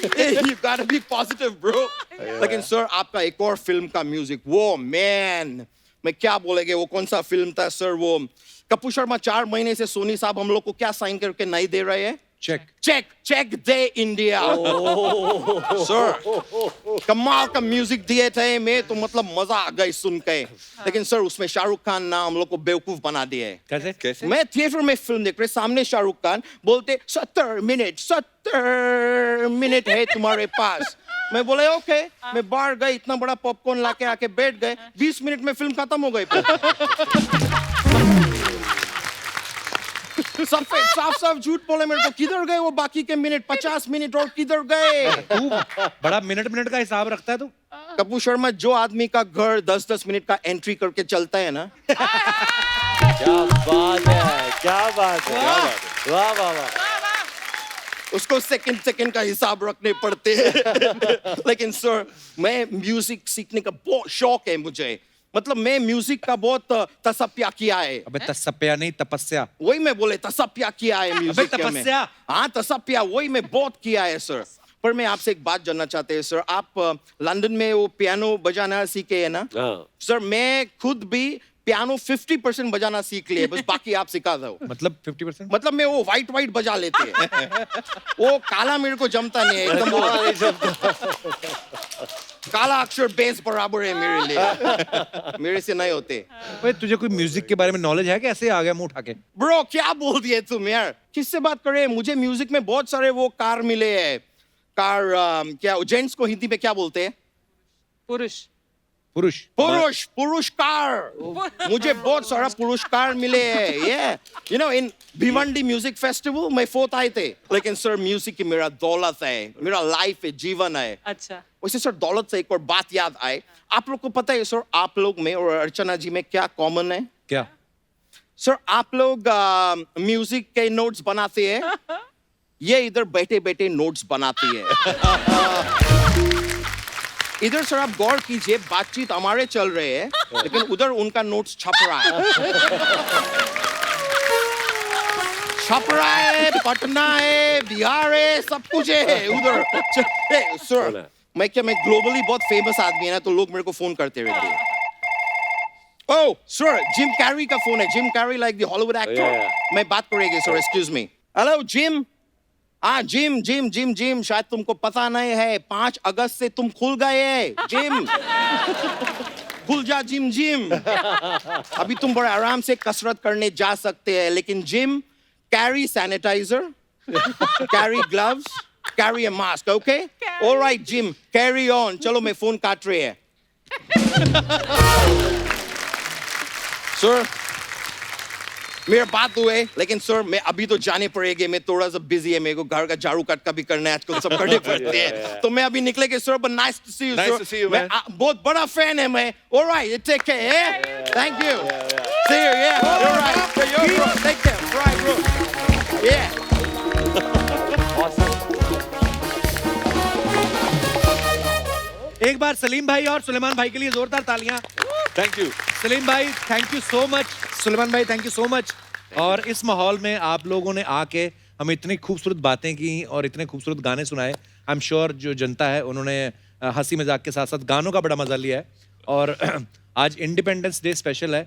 You gotta be positive, bro. लेकिन सर आपका एक और फिल्म का म्यूजिक, वो मैन मैं क्या बोलेंगे, वो कौन सा फिल्म था सर? वो कपूर शर्मा 4 महीने से सोनी साहब हम लोग को क्या साइन करके नहीं दे रहे हैं? चेक दे इंडिया। सर कमाल का म्यूजिक दिए थे, मैं तो मतलब मजा आ गई सुन के, लेकिन सर उसमें शाहरुख खान ना हम लोग को बेवकूफ बना दिए। कैसे? मैं थिएटर में फिल्म देख रहे, सामने शाहरुख खान बोलते 70 मिनट है तुम्हारे पास। मैं बोले ओके, मैं बाहर गए, इतना बड़ा पॉपकॉर्न लाके आके बैठ गए, 20 मिनट में फिल्म खत्म हो गई। साफ झूठ बोले मेरे को, किधर गए वो बाकी के मिनट? 50 मिनट और किधर गए? बड़ा मिनट का हिसाब रखता है तू। कपूर शर्मा जो आदमी का घर 10-10 मिनट का एंट्री करके चलता है ना। क्या बात है, क्या बात है, वाह वाह वाह। उसको सेकंड का हिसाब रखने पड़ते हैं। लेकिन सर मैं म्यूजिक सीखने का बहुत शौक है मुझे, मतलब मैं म्यूजिक का बहुत तसप्या किया है। अबे तसप्या नहीं, तपस्या। वही मैं बोले तसप्या किया है म्यूजिक में। तपस्या? हाँ तसप्या वही मैं बहुत किया है सर। पर मैं आपसे एक बात जानना चाहते हैं सर, आप लंदन में वो पियानो बजाना सीखे है ना? सर मैं खुद भी पियानो 50% बजाना सीख लिए, बस बाकी आप सिखा दो। मतलब 50%? मतलब मैं वो वाइट बजा लेते हैं। वो काला मेरे को जमता नहीं है एकदम। काला अक्षर बेस बराबर है मेरे लिए, मेरे से नहीं होते। भाई तुझे कोई म्यूजिक के बारे में नॉलेज है कि ऐसे आ गया मुंह उठा के? ब्रो क्या बोल दिए तुम यार, किससे बात कर रहे हैं? मुझे म्यूजिक में बहुत सारे वो कार मिले हैं। कार क्या जेंट्स को हिंदी में क्या बोलते हैं? पुरुष पुरस्कार। मुझे बहुत सारा पुरस्कार मिले हैं। ये you know in Bhiwandi music festival में 4th आए थे। लेकिन सर म्यूजिक की मेरा दौलत है, मेरा लाइफ है, जीवन है। अच्छा वैसे सर दौलत से एक और बात याद आए, आप लोग को पता है सर आप लोग में और अर्चना जी में क्या कॉमन है? क्या सर? आप लोग म्यूजिक के नोट्स बनाते हैं, ये इधर बैठे बैठे नोट्स बनाती है। इधर सर आप गौर कीजिए, बातचीत हमारे चल रहे हैं लेकिन उधर उनका नोट्स छप रहा है, पटना है, बिहार है, सब कुछ है उधर। सर मैं ग्लोबली बहुत फेमस आदमी है ना, तो लोग मेरे को फोन करते रहते हैं। ओह सर जिम कैरी का फोन है, Jim Carrey like the Hollywood actor. मैं बात करेंगे sir, excuse me. Hello gym. हाँ जिम, शायद तुमको पता नहीं है 5 अगस्त से तुम खुल गए जिम। खुल जा जिम। अभी तुम बड़े आराम से कसरत करने जा सकते हैं, लेकिन Jim carry sanitizer, carry gloves, carry a mask, okay? Alright Jim, carry on. चलो मैं फोन काट रही है। सर मेरा बात हुए, लेकिन सर मैं अभी तो जाने पड़ेगी, मैं थोड़ा सा बिजी है, मेरे को घर का झाड़ू कट का भी करना है, आजकल सब करने पड़ते हैं। तो मैं अभी निकलेंगे sir, but nice to see you sir. मैं बहुत बड़ा फैन है मैं। Alright take care, thank you, see you, yeah alright, take care, right bro, yeah. एक बार सलीम भाई और सुलेमान भाई के लिए जोरदार तालियां। थैंक यू सलीम भाई, thank you so much. Suleman भाई थैंक यू सो मच। और इस माहौल में आप लोगों ने आके हमें इतनी खूबसूरत बातें की और इतने खूबसूरत गाने सुनाए। आई एम श्योर जो जनता है उन्होंने हंसी मजाक के साथ साथ गानों का बड़ा मजा लिया है। और आज इंडिपेंडेंस डे स्पेशल है।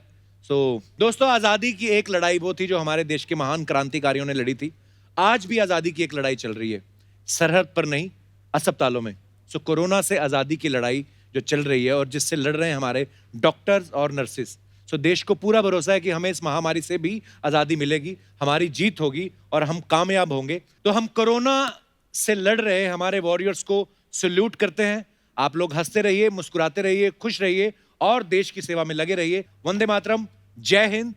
सो दोस्तों, आज़ादी की एक लड़ाई वो थी जो हमारे देश के महान क्रांतिकारियों ने लड़ी थी। आज भी आज़ादी की एक लड़ाई चल रही है, सरहद पर नहीं, अस्पतालों में। सो कोरोना से आज़ादी की लड़ाई जो चल रही है और जिससे लड़ रहे हैं हमारे डॉक्टर्स और नर्सेस। सो देश को पूरा भरोसा है कि हमें इस महामारी से भी आज़ादी मिलेगी, हमारी जीत होगी और हम कामयाब होंगे। तो हम कोरोना से लड़ रहे हमारे वॉरियर्स को सैल्यूट करते हैं। आप लोग हंसते रहिए, मुस्कुराते रहिए, खुश रहिए और देश की सेवा में लगे रहिए। वंदे मातरम, जय हिंद।